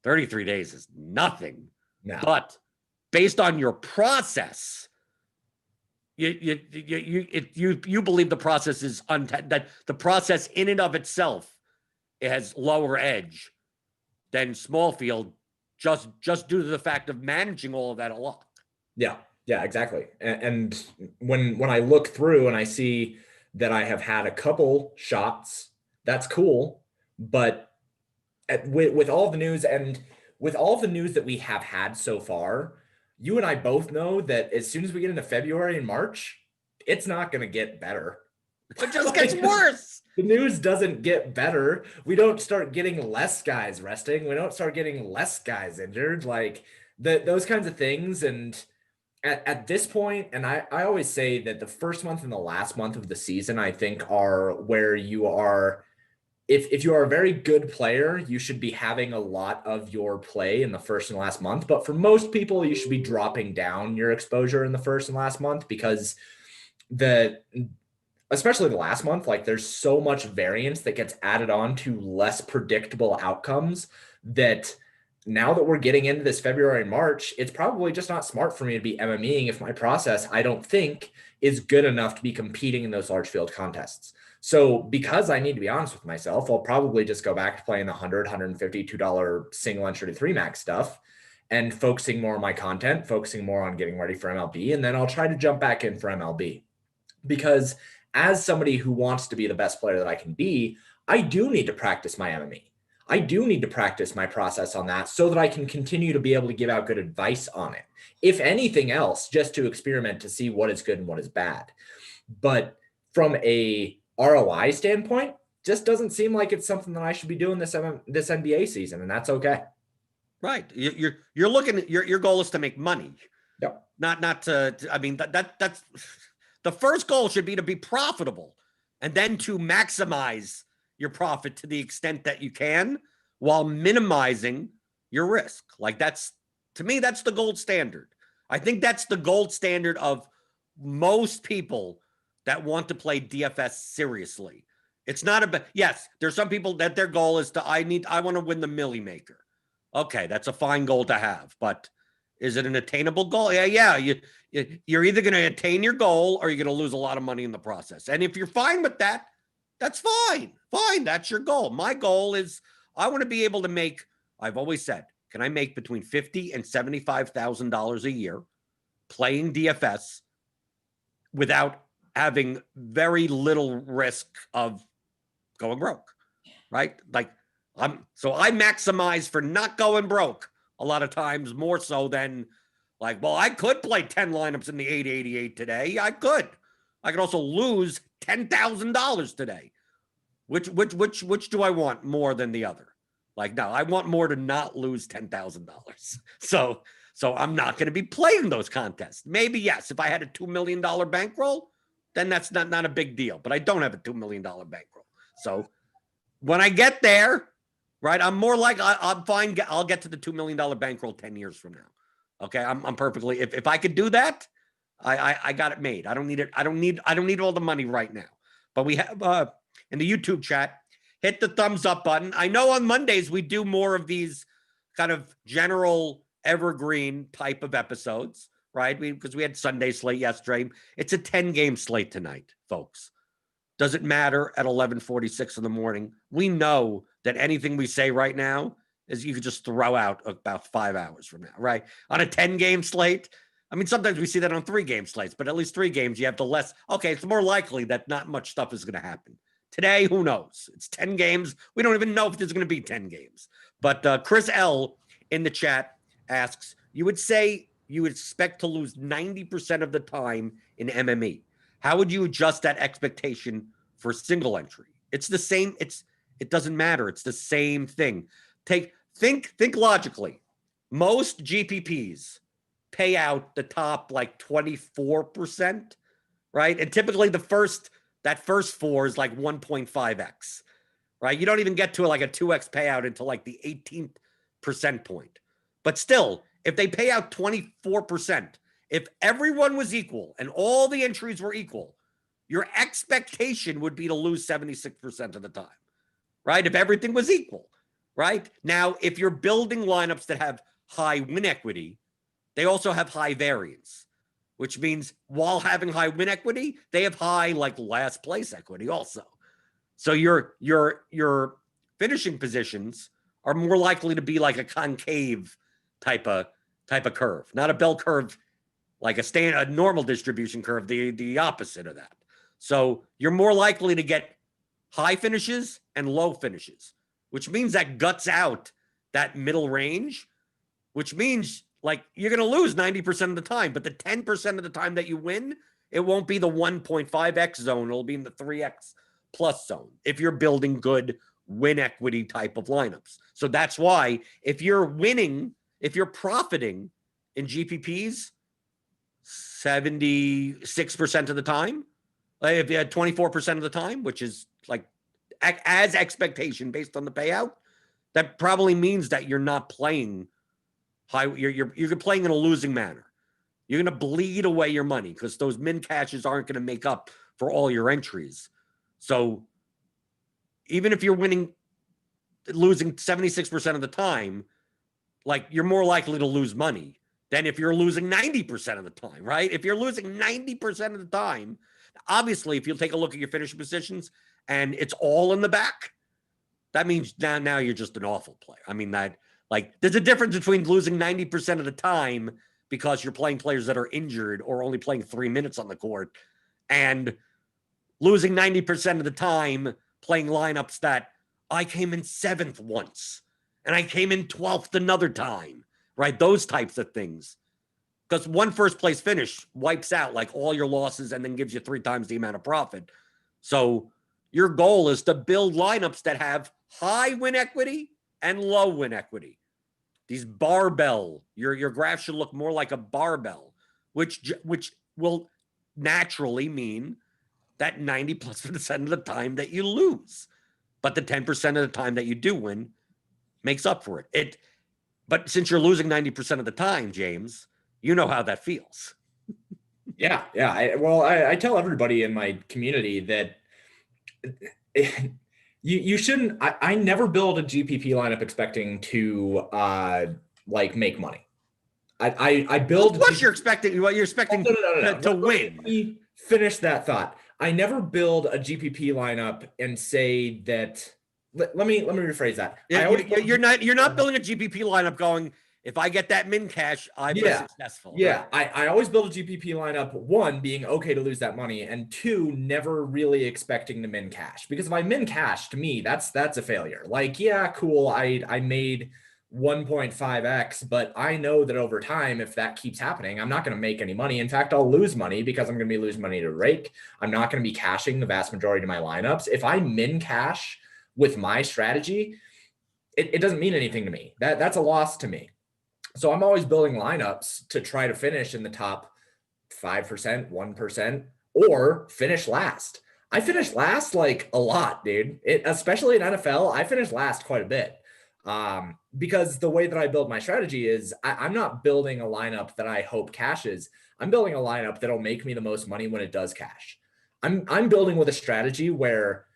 33 days is nothing. No. But based on your process, you believe the process is that the process in and of itself, it has lower edge than small field, just due to the fact of managing all of that a lot. Yeah, exactly. And when I look through and I see that I have had a couple shots, that's cool. But with all the news and with all the news that we have had so far, you and I both know that as soon as we get into February and March, it's not going to get better. It just gets worse. The news doesn't get better. We don't start getting less guys resting. We don't start getting less guys injured, like those kinds of things. And at this point, and I always say that the first month and the last month of the season, I think, are where you are. If you are a very good player, you should be having a lot of your play in the first and last month. But for most people, you should be dropping down your exposure in the first and last month, because especially the last month, like there's so much variance that gets added on to less predictable outcomes that now that we're getting into this February and March, it's probably just not smart for me to be MMEing if my process, I don't think, is good enough to be competing in those large field contests. So because I need to be honest with myself, I'll probably just go back to playing the $100, $150, $2 single entry to 3 max stuff and focusing more on my content, focusing more on getting ready for MLB. And then I'll try to jump back in for MLB, because as somebody who wants to be the best player that I can be, I do need to practice my MME. I do need to practice my process on that so that I can continue to be able to give out good advice on it. If anything else, just to experiment to see what is good and what is bad. But from a ROI standpoint, just doesn't seem like it's something that I should be doing this NBA season, and that's okay. Right. You're looking at your goal is to make money. Yep. Not to I mean that's the first goal should be to be profitable, and then to maximize your profit to the extent that you can while minimizing your risk. Like to me, that's the gold standard. I think that's the gold standard of most people that want to play DFS seriously. It's not about, yes, there's some people that their goal is I want to win the Millie Maker. Okay, that's a fine goal to have, but Is it an attainable goal? Yeah. You're either going to attain your goal or you're going to lose a lot of money in the process. And if you're fine with that, that's fine. Fine. That's your goal. My goal is I want to be able to make, I've always said, can I make between $50,000 and $75,000 a year playing DFS without having very little risk of going broke, right? Like so I maximize for not going broke a lot of times, more so than like, well, I could play 10 lineups in the 888 today. I could also lose $10,000 today. Which do I want more than the other? Like, no, I want more to not lose $10,000. So I'm not going to be playing those contests. Maybe, yes, if I had a $2 million bankroll, then that's not a big deal. But I don't have a $2 million bankroll. So when I get there, right, I'm more like I'm fine. I'll get to the $2 million bankroll 10 years from now. Okay, I'm perfectly. If I could do that, I got it made. I don't need it. I don't need all the money right now. But we have in the YouTube chat, hit the thumbs up button. I know on Mondays we do more of these kind of general evergreen type of episodes, right? Because we had Sunday slate yesterday. It's a 10-game slate tonight, folks. Does it matter at 11:46 in the morning? We know that anything we say right now is you could just throw out about 5 hours from now, right? On a 10-game slate. I mean, sometimes we see that on 3-game slates, but at least 3 games, you have the less. Okay, it's more likely that not much stuff is going to happen. Today, who knows? It's 10 games. We don't even know if there's going to be 10 games. But Chris L in the chat asks, you would say you would expect to lose 90% of the time in MME. How would you adjust that expectation for single entry? It's the same. It doesn't matter. It's the same thing. Think logically. Most GPPs pay out the top like 24%, right? And typically that first 4 is like 1.5x, right? You don't even get to like a 2x payout until like the 18th percent point. But still, if they pay out 24%, if everyone was equal and all the entries were equal, your expectation would be to lose 76% of the time, right? If everything was equal, right? Now, if you're building lineups that have high win equity, they also have high variance, which means while having high win equity, they have high like last place equity also. So your finishing positions are more likely to be like a concave type of curve, not a bell curve, like a normal distribution curve, the opposite of that. So you're more likely to get high finishes and low finishes, which means that guts out that middle range, which means like you're going to lose 90% of the time, but the 10% of the time that you win, it won't be the 1.5x zone. It'll be in the 3x plus zone if you're building good win equity type of lineups. So that's why if you're winning, if you're profiting in GPPs 76% of the time, if you had 24% of the time, which is like as expectation based on the payout, that probably means that you're not playing high. You're playing in a losing manner. You're going to bleed away your money because those min cashes aren't going to make up for all your entries. So even if you're losing 76% of the time, like you're more likely to lose money than if you're losing 90% of the time, right? If you're losing 90% of the time, obviously, if you'll take a look at your finishing positions and it's all in the back, that means now you're just an awful player. I mean, there's a difference between losing 90% of the time because you're playing players that are injured or only playing 3 minutes on the court and losing 90% of the time playing lineups that I came in 7th once and I came in 12th another time, right? Those types of things. Because one first place finish wipes out like all your losses and then gives you 3 times the amount of profit. So your goal is to build lineups that have high win equity and low win equity. These barbell, your graph should look more like a barbell, which will naturally mean that 90+% of the time that you lose. But the 10% of the time that you do win makes up for it. But since you're losing 90% of the time, James, you know how that feels. Yeah. I tell everybody in my community that you shouldn't. I never build a GPP lineup expecting to like make money. I Of build. course, you're expecting what you're expecting No. to win. Let me finish that thought. I never build a GPP lineup and say that. Let me rephrase that. You're not building a GPP lineup going, if I get that min cash, I'm successful. Yeah, I always build a GPP lineup, one, being okay to lose that money, and two, never really expecting to min cash. Because if I min cash, to me, that's a failure. Like, yeah, cool, I made 1.5x, but I know that over time, if that keeps happening, I'm not going to make any money. In fact, I'll lose money because I'm going to be losing money to rake. I'm not going to be cashing the vast majority of my lineups. If I min cash with my strategy, it doesn't mean anything to me. That's a loss to me. So I'm always building lineups to try to finish in the top 5%, 1%, or finish last. I finished last like a lot, dude. Especially in NFL, I finished last quite a bit. Because the way that I build my strategy is I'm not building a lineup that I hope cashes. I'm building a lineup that'll make me the most money when it does cash. I'm building with a strategy where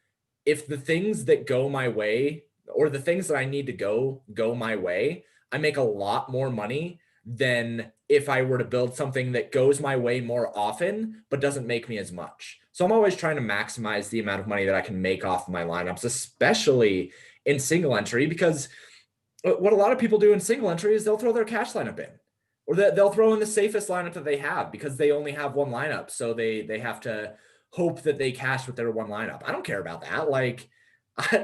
if the things that go my way or the things that I need to go my way, I make a lot more money than if I were to build something that goes my way more often, but doesn't make me as much. So I'm always trying to maximize the amount of money that I can make off of my lineups, especially in single entry, because what a lot of people do in single entry is they'll throw their cash lineup in, or they'll throw in the safest lineup that they have because they only have one lineup. So they have to hope that they cash with their one lineup. I don't care about that. Like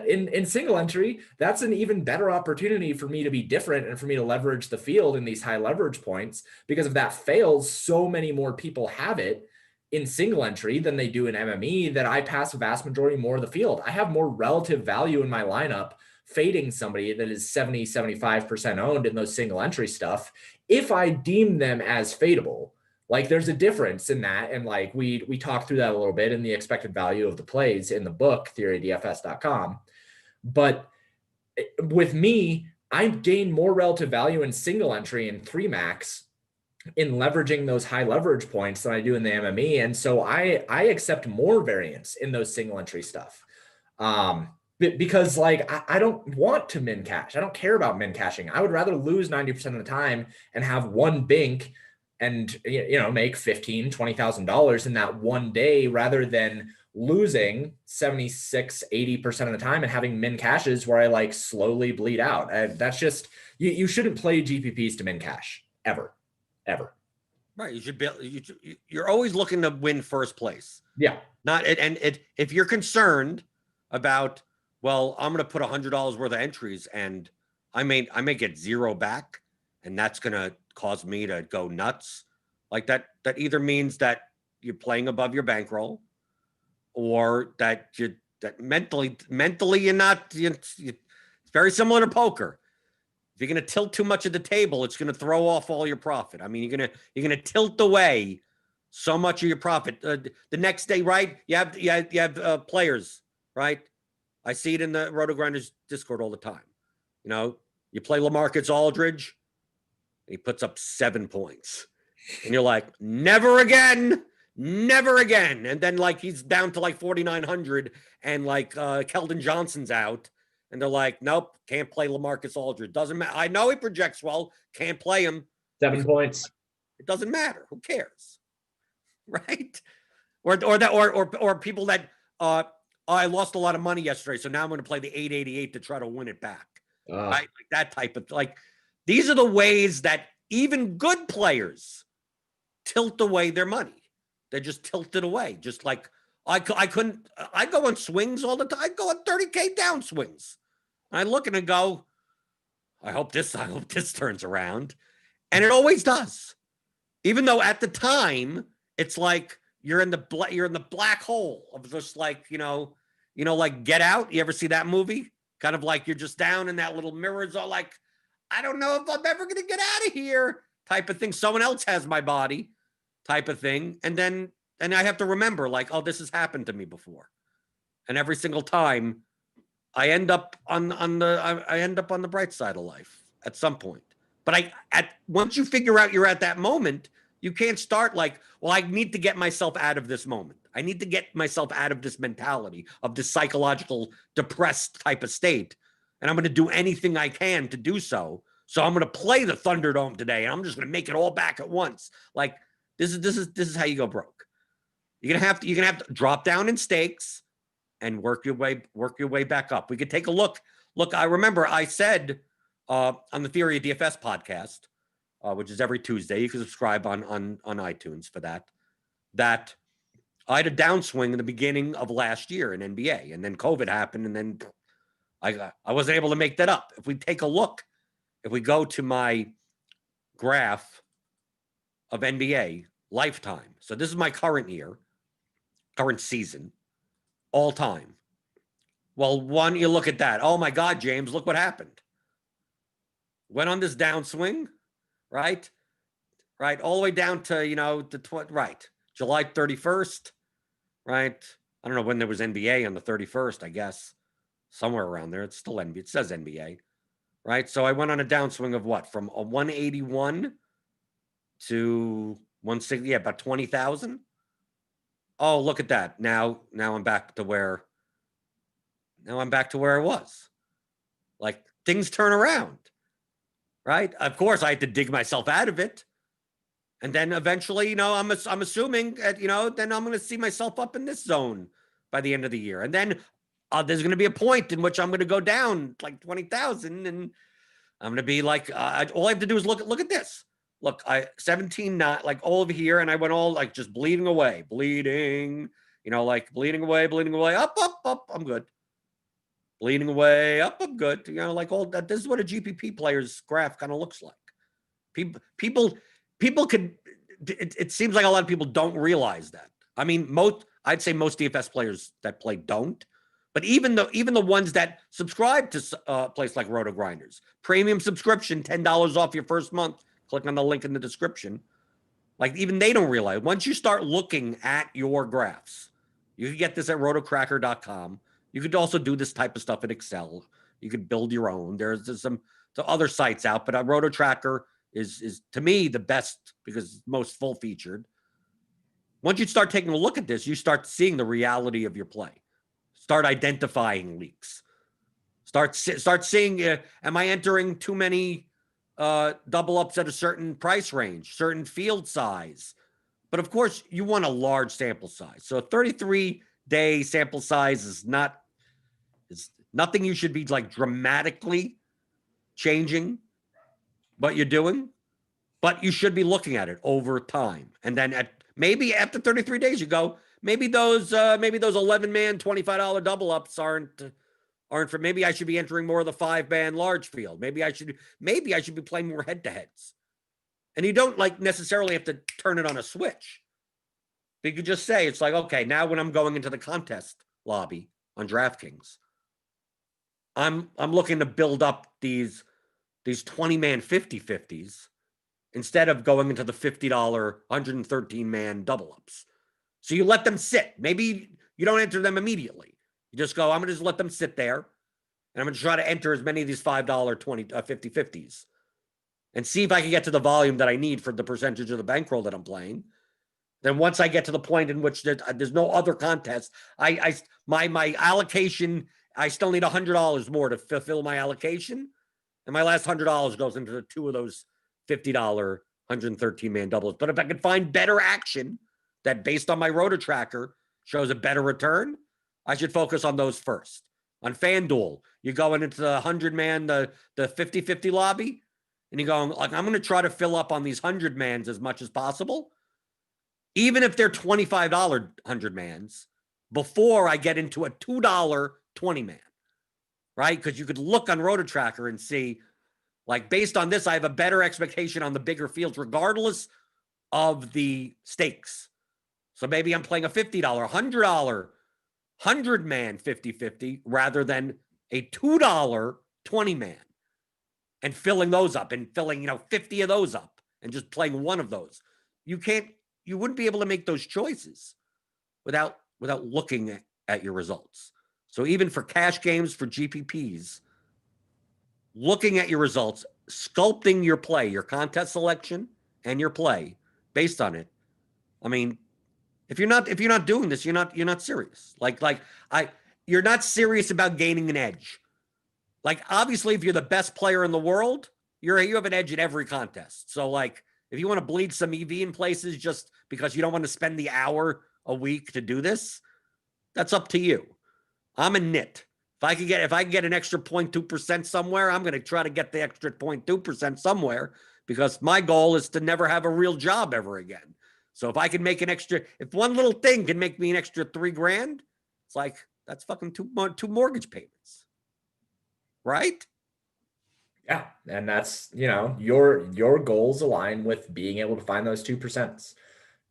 in single entry, that's an even better opportunity for me to be different and for me to leverage the field in these high leverage points, because if that fails, so many more people have it in single entry than they do in MME that I pass a vast majority more of the field. I have more relative value in my lineup fading somebody that is 70, 75% owned in those single entry stuff if I deem them as fadeable. Like there's a difference in that. And like we talked through that a little bit in the expected value of the plays in the book, theorydfs.com. But with me, I gain more relative value in single entry and 3max in leveraging those high leverage points than I do in the MME. And so I accept more variance in those single entry stuff. Because like, I don't want to min cash. I don't care about min cashing. I would rather lose 90% of the time and have one bink and, make $15,000, $20,000 in that one day rather than losing 76, 80% of the time and having min cashes where I like slowly bleed out. That's just, you shouldn't play GPPs to min cash ever. Right. You're always looking to win first place. Yeah. If you're concerned about, well, I'm going to put $100 worth of entries and I may get zero back, and that's going to cause me to go nuts. Like that either means that you're playing above your bankroll, or that mentally you're not. It's very similar to poker. If you're going to tilt too much at the table, it's going to throw off all your profit. I mean, you're going to tilt away so much of your profit. The next day, right? You have players, right? I see it in the RotoGrinders Discord all the time. You play LaMarcus Aldridge, he puts up 7 points. And you're like, never again. And then like he's down to like 4,900 and like Keldon Johnson's out. And they're like, nope, can't play LaMarcus Aldridge. Doesn't matter. I know he projects well, can't play him. 7 points. It doesn't matter. Who cares? Right? Or people that I lost a lot of money yesterday, so now I'm going to play the 888 to try to win it back. Right? Like that type of these are the ways that even good players tilt away their money. They just tilt it away. Just like I go on swings all the time. I go on 30K down swings. I look and I go, I hope this turns around. And it always does. Even though at the time it's like you're in the black hole of just like, like Get Out. You ever see that movie? Kind of like you're just down in that little mirror. It's all like, I don't know if I'm ever going to get out of here type of thing. Someone else has my body type of thing. And I have to remember like, oh, this has happened to me before. And every single time I end up on the bright side of life at some point. But once you figure out you're at that moment, you can't start like, well, I need to get myself out of this moment. I need to get myself out of this mentality of this psychological depressed type of state. And I'm going to do anything I can to do so. So I'm going to play the Thunderdome today, and I'm just going to make it all back at once. Like this is how you go broke. You're gonna have to drop down in stakes and work your way back up. We could take a look. Look, I remember I said on the Theory of DFS podcast, which is every Tuesday. You can subscribe on iTunes for that. That I had a downswing in the beginning of last year in NBA, and then COVID happened, and then I wasn't able to make that up. If we take a look, if we go to my graph of NBA lifetime, so this is my current year, current season, all time. Well, one, you look at that. Oh my God, James, look what happened. Went on this downswing, right? Right, all the way down to July 31st, right? I don't know when there was NBA on the 31st, I guess. Somewhere around there. It's still NBA. It says NBA, right? So I went on a downswing of what? From a 181 to 160, yeah, about 20,000. Oh, look at that. Now I'm back to where I was. Like things turn around, right? Of course, I had to dig myself out of it. And then eventually, I'm assuming, then I'm going to see myself up in this zone by the end of the year. And then there's going to be a point in which I'm going to go down like 20,000, and I'm going to be like, all I have to do is look at this. Look, 17, not like all over here, and I went all like just bleeding away, bleeding away, up, I'm good. Bleeding away, up, I'm good. Like all that. This is what a GPP player's graph kind of looks like. People could. It seems like a lot of people don't realize that. I mean, I'd say most DFS players that play don't. But even the ones that subscribe to a place like RotoGrinders, premium subscription, $10 off your first month. Click on the link in the description. Like even they don't realize. Once you start looking at your graphs, you can get this at RotoTracker.com. You could also do this type of stuff in Excel. You could build your own. There's some other sites out, but RotoTracker is to me the best because it's most full featured. Once you start taking a look at this, you start seeing the reality of your play. Start identifying leaks. Start seeing, am I entering too many double ups at a certain price range, certain field size? But of course, you want a large sample size. So a 33-day sample size is nothing you should be like dramatically changing what you're doing, but you should be looking at it over time. And then maybe after 33 days, you go, maybe those 11-man $25 double ups aren't for. Maybe I should be entering more of the 5-man large field. Maybe I should be playing more head-to-heads. And you don't like necessarily have to turn it on a switch. But you could just say, it's like, okay, now when I'm going into the contest lobby on DraftKings, I'm looking to build up these 20-man 50-50s instead of going into the $50 113-man double ups. So you let them sit. Maybe you don't enter them immediately. You just go, I'm going to just let them sit there, and I'm going to try to enter as many of these $5 50-50s and see if I can get to the volume that I need for the percentage of the bankroll that I'm playing. Then once I get to the point in which there's no other contest, my allocation, I still need $100 more to fulfill my allocation. And my last $100 goes into two of those $50 113-man doubles. But if I could find better action that based on my RotoTracker shows a better return, I should focus on those first. On FanDuel, you're going into the 100-man, the 50-50 lobby, and you're going, like, I'm going to try to fill up on these 100-mans as much as possible, even if they're $25 100-mans, before I get into a $2 20-man, right? Because you could look on RotoTracker and see, like, based on this, I have a better expectation on the bigger fields, regardless of the stakes. So maybe I'm playing a $50, $100, 100-man 50-50 rather than a $2 20-man and filling those up and filling, 50 of those up and just playing one of those. You wouldn't be able to make those choices without looking at your results. So even for cash games, for GPPs, looking at your results, sculpting your play, your contest selection and your play based on it. I mean, if you're not doing this, you're not serious. You're not serious about gaining an edge. Like, obviously, if you're the best player in the world, you have an edge in every contest. So like if you want to bleed some EV in places just because you don't want to spend the hour a week to do this, that's up to you. I'm a nit. If I can get an extra 0.2% somewhere, I'm going to try to get the extra 0.2% somewhere because my goal is to never have a real job ever again. So if I can make if one little thing can make me an extra $3,000, it's like, that's fucking two mortgage payments. Right? Yeah. And that's, your goals align with being able to find those 2%.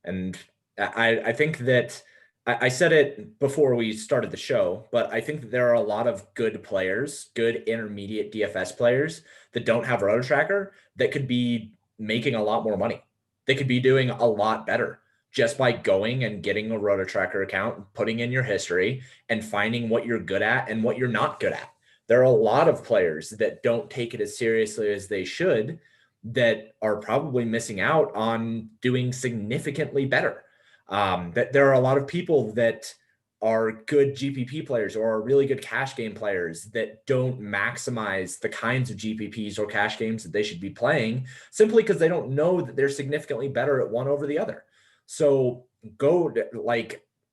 And I think that I said it before we started the show, but I think that there are a lot of good players, good intermediate DFS players that don't have RotoTracker that could be making a lot more money. They could be doing a lot better just by going and getting a RotoTracker account, putting in your history and finding what you're good at and what you're not good at. There are a lot of players that don't take it as seriously as they should that are probably missing out on doing significantly better. That there are a lot of people that are good GPP players or are really good cash game players that don't maximize the kinds of GPPs or cash games that they should be playing simply because they don't know that they're significantly better at one over the other. So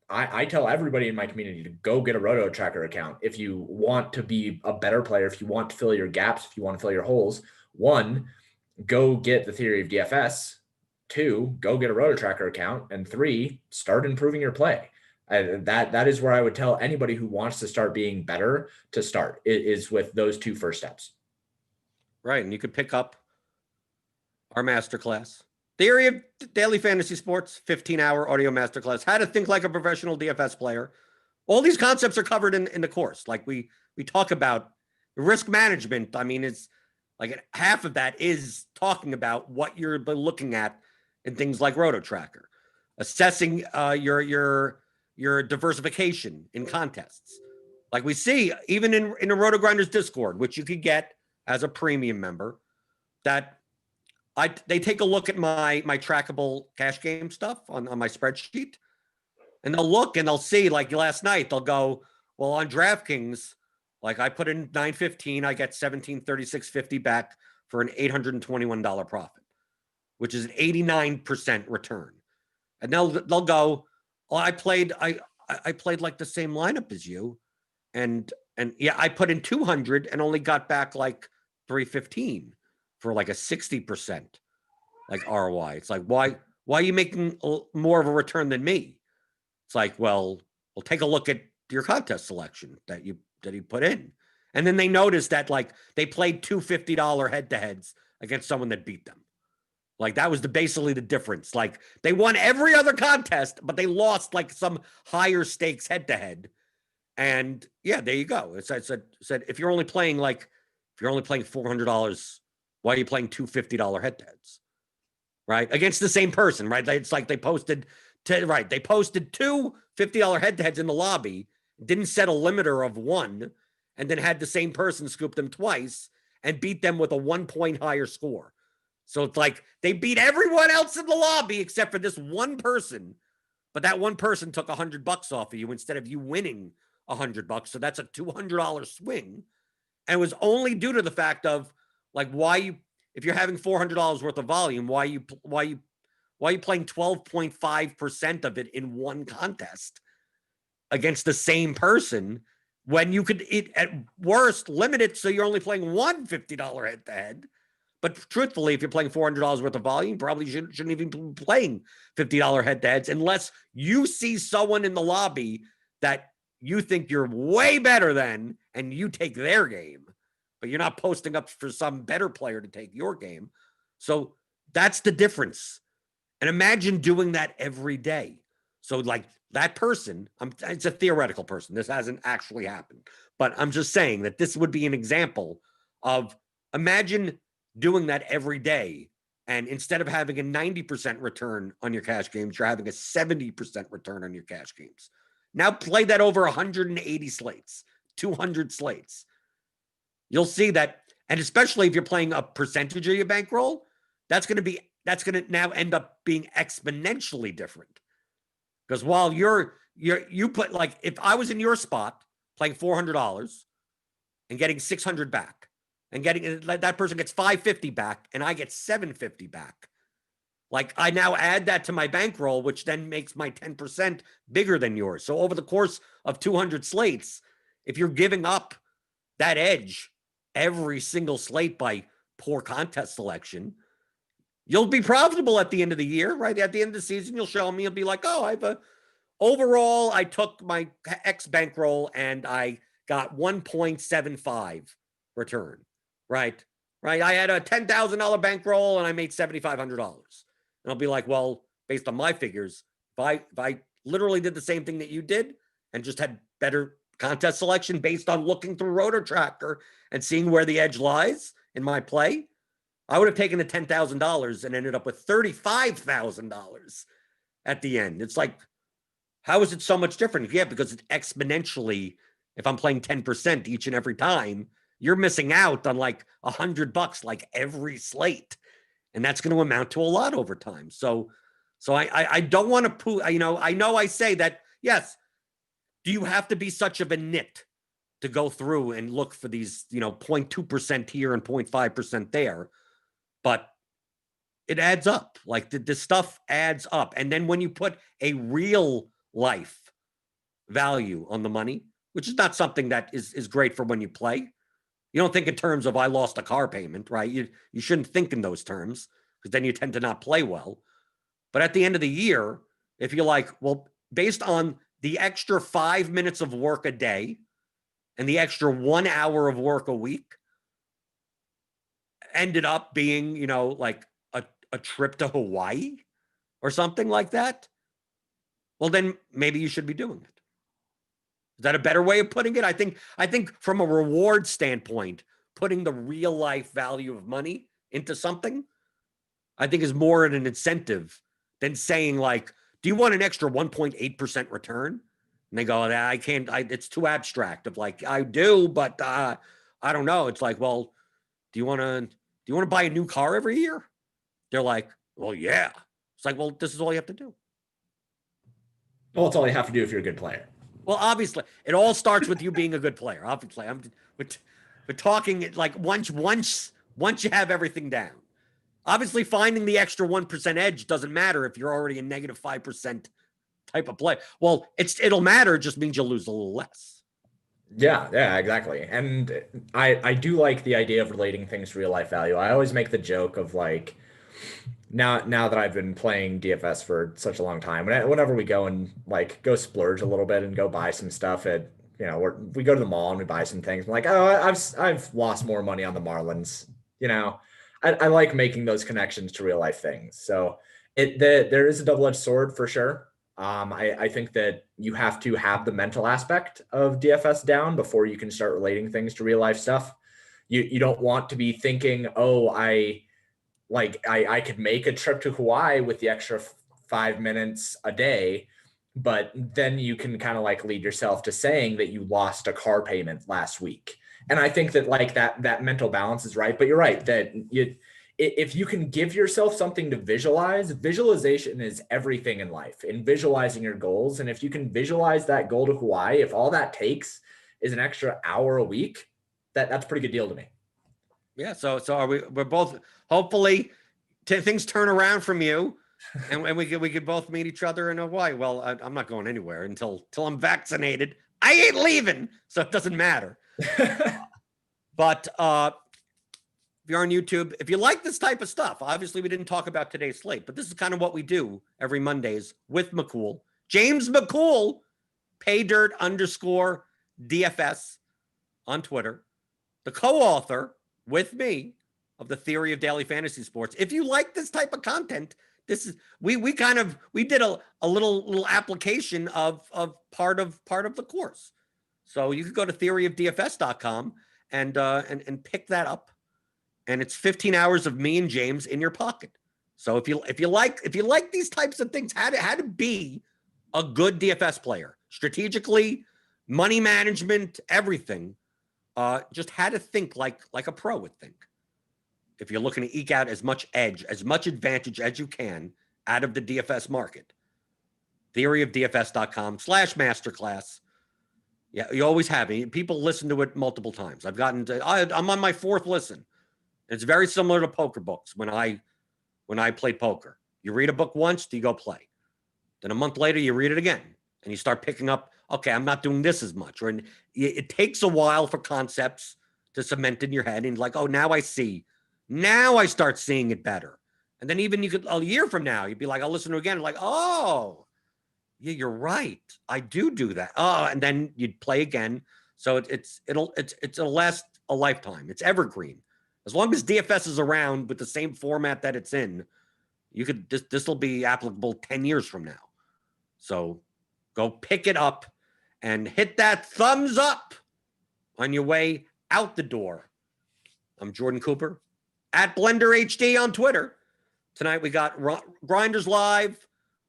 I tell everybody in my community to go get a RotoTracker account if you want to be a better player, if you want to fill your gaps, if you want to fill your holes. 1, go get the theory of DFS. 2, go get a RotoTracker account. And 3, start improving your play. That is where I would tell anybody who wants to start being better to start is with those 2 first steps. Right. And you could pick up our masterclass. Theory of Daily Fantasy Sports, 15-hour audio masterclass. How to think like a professional DFS player. All these concepts are covered in the course. Like we talk about risk management. I mean, it's like half of that is talking about what you're looking at in things like RotoTracker, assessing your diversification in contests. Like we see even in a RotoGrinders Discord, which you could get as a premium member, that they take a look at my trackable cash game stuff on my spreadsheet, and they'll look and they'll see, like last night, they'll go, well, on DraftKings, like I put in 915, I get 1736.50 back for an $821 profit, which is an 89% return. And they'll go, well, I played like the same lineup as you, and yeah, I put in 200 and only got back like 315 for like a 60% like ROI. It's like, why are you making more of a return than me? It's like, well, we'll take a look at your contest selection that you put in. And then they noticed that like they played two $50 head-to-heads against someone that beat them. Like that was basically the difference. Like they won every other contest, but they lost like some higher stakes head-to-head. And yeah, there you go. It said if you're only playing $400, why are you playing two $50 head-to-heads? Right? Against the same person, right? It's like they posted two $50 head-to-heads in the lobby, didn't set a limiter of 1, and then had the same person scoop them twice and beat them with a 1 point higher score. So it's like they beat everyone else in the lobby except for this one person, but that one person took $100 off of you instead of you winning $100. So that's a $200 swing. And it was only due to the fact of like, if you're having $400 worth of volume, why are you playing 12.5% of it in one contest against the same person when you could, at worst, limit it so you're only playing one $50 head-to-head. But truthfully, if you're playing $400 worth of volume, probably shouldn't even be playing $50 head-to-heads unless you see someone in the lobby that you think you're way better than and you take their game, but you're not posting up for some better player to take your game. So that's the difference. And imagine doing that every day. So like that person, it's a theoretical person. This hasn't actually happened, but I'm just saying that this would be an example of, imagine doing that every day. And instead of having a 90% return on your cash games, you're having a 70% return on your cash games. Now play that over 180 slates, 200 slates. You'll see that, and especially if you're playing a percentage of your bankroll, that's going to now end up being exponentially different. Because while you put, like, if I was in your spot playing $400 and getting 600 back, and getting that person gets 550 back and I get 750 back. Like I now add that to my bankroll, which then makes my 10% bigger than yours. So over the course of 200 slates, if you're giving up that edge every single slate by poor contest selection, you'll be profitable at the end of the year, right? At the end of the season, you'll show me, you'll be like, oh, overall, I took my X bankroll and I got 1.75 return, right? Right. I had a $10,000 bankroll and I made $7,500. And I'll be like, well, based on my figures, if I literally did the same thing that you did and just had better contest selection based on looking through RotoTracker and seeing where the edge lies in my play, I would have taken the $10,000 and ended up with $35,000 at the end. It's like, how is it so much different? Yeah, because it's exponentially, if I'm playing 10% each and every time, you're missing out on like $100 like every slate. And that's going to amount to a lot over time. So I don't want to poo, I know I say that, yes, do you have to be such of a nit to go through and look for these, 0.2% here and 0.5% there? But it adds up. Like this stuff adds up. And then when you put a real life value on the money, which is not something that is great for when you play. You don't think in terms of I lost a car payment, right? You shouldn't think in those terms because then you tend to not play well. But at the end of the year, if you're like, well, based on the extra 5 minutes of work a day and the extra 1 hour of work a week ended up being, like a trip to Hawaii or something like that, well, then maybe you should be doing it. Is that a better way of putting it? I think from a reward standpoint, putting the real life value of money into something, I think is more an incentive than saying like, do you want an extra 1.8% return? And they go, I can't, it's too abstract of like, I do, but I don't know. It's like, well, do you want to buy a new car every year? They're like, well, yeah. It's like, well, this is all you have to do. Well, it's all you have to do if you're a good player. Well, obviously, it all starts with you being a good player. Obviously, we're talking like once you have everything down. Obviously, finding the extra 1% edge doesn't matter if you're already a negative 5% type of play. Well, it'll matter. It just means you'll lose a little less. Yeah, exactly. And I do like the idea of relating things to real life value. I always make the joke of like, now that I've been playing DFS for such a long time, whenever we go and like go splurge a little bit and go buy some stuff at, we go to the mall and we buy some things. I'm like, oh, I've lost more money on the Marlins. I like making those connections to real life things. So there is a double-edged sword for sure. I think that you have to have the mental aspect of DFS down before you can start relating things to real life stuff. You don't want to be thinking, oh, I could make a trip to Hawaii with the extra 5 minutes a day, but then you can kind of like lead yourself to saying that you lost a car payment last week. And I think that like that mental balance is right, but you're right that if you can give yourself something to visualize, visualization is everything in life, in visualizing your goals. And if you can visualize that goal to Hawaii, if all that takes is an extra hour a week, that's a pretty good deal to me. Yeah. So are we're both, hopefully things turn around from you and we could both meet each other in Hawaii. Well, I'm not going anywhere until I'm vaccinated. I ain't leaving. So it doesn't matter. But if you're on YouTube, if you like this type of stuff, obviously we didn't talk about today's slate, but this is kind of what we do every Mondays with McCool. James McCool, paydirt_DFS on Twitter, the co-author with me of the Theory of Daily Fantasy Sports. If you like this type of content, this is we did a little application of part of the course. So you could go to theoryofdfs.com and pick that up. And it's 15 hours of me and James in your pocket. So if you like these types of things, how to be a good DFS player, strategically, money management, everything, just how to think like a pro would think. If you're looking to eke out as much edge, as much advantage as you can out of the DFS market, theoryofdfs.com/masterclass. Yeah, you always have. People listen to it multiple times. I'm on my 4th listen. It's very similar to poker books. When I played poker, you read a book once, do you go play? Then a month later, you read it again, and you start picking up. Okay, I'm not doing this as much, or it takes a while for concepts to cement in your head, and like, oh, now I see. Now I start seeing it better, and then even you could a year from now, you'd be like, I'll listen to it again, like, oh, yeah, you're right. I do that. Oh, and then you'd play again. So it'll last a lifetime. It's evergreen. As long as DFS is around with the same format that it's in, you could this will be applicable 10 years from now. So go pick it up and hit that thumbs up on your way out the door. I'm Jordan Cooper at blenderhd on Twitter. Tonight we got Grinders Live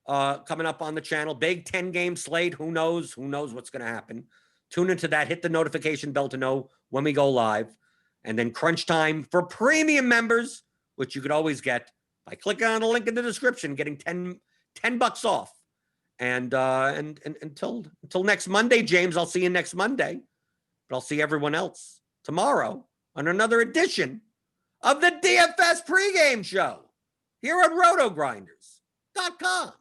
coming up on the channel. Big 10-game slate. Who knows what's going to happen. Tune into that. Hit the notification bell to know when we go live. And then crunch time for premium members, which you could always get by clicking on the link in the description, getting $10 off. And until next Monday, James, I'll see you next Monday. But I'll see everyone else tomorrow on another edition of the DFS pregame show here on RotoGrinders.com.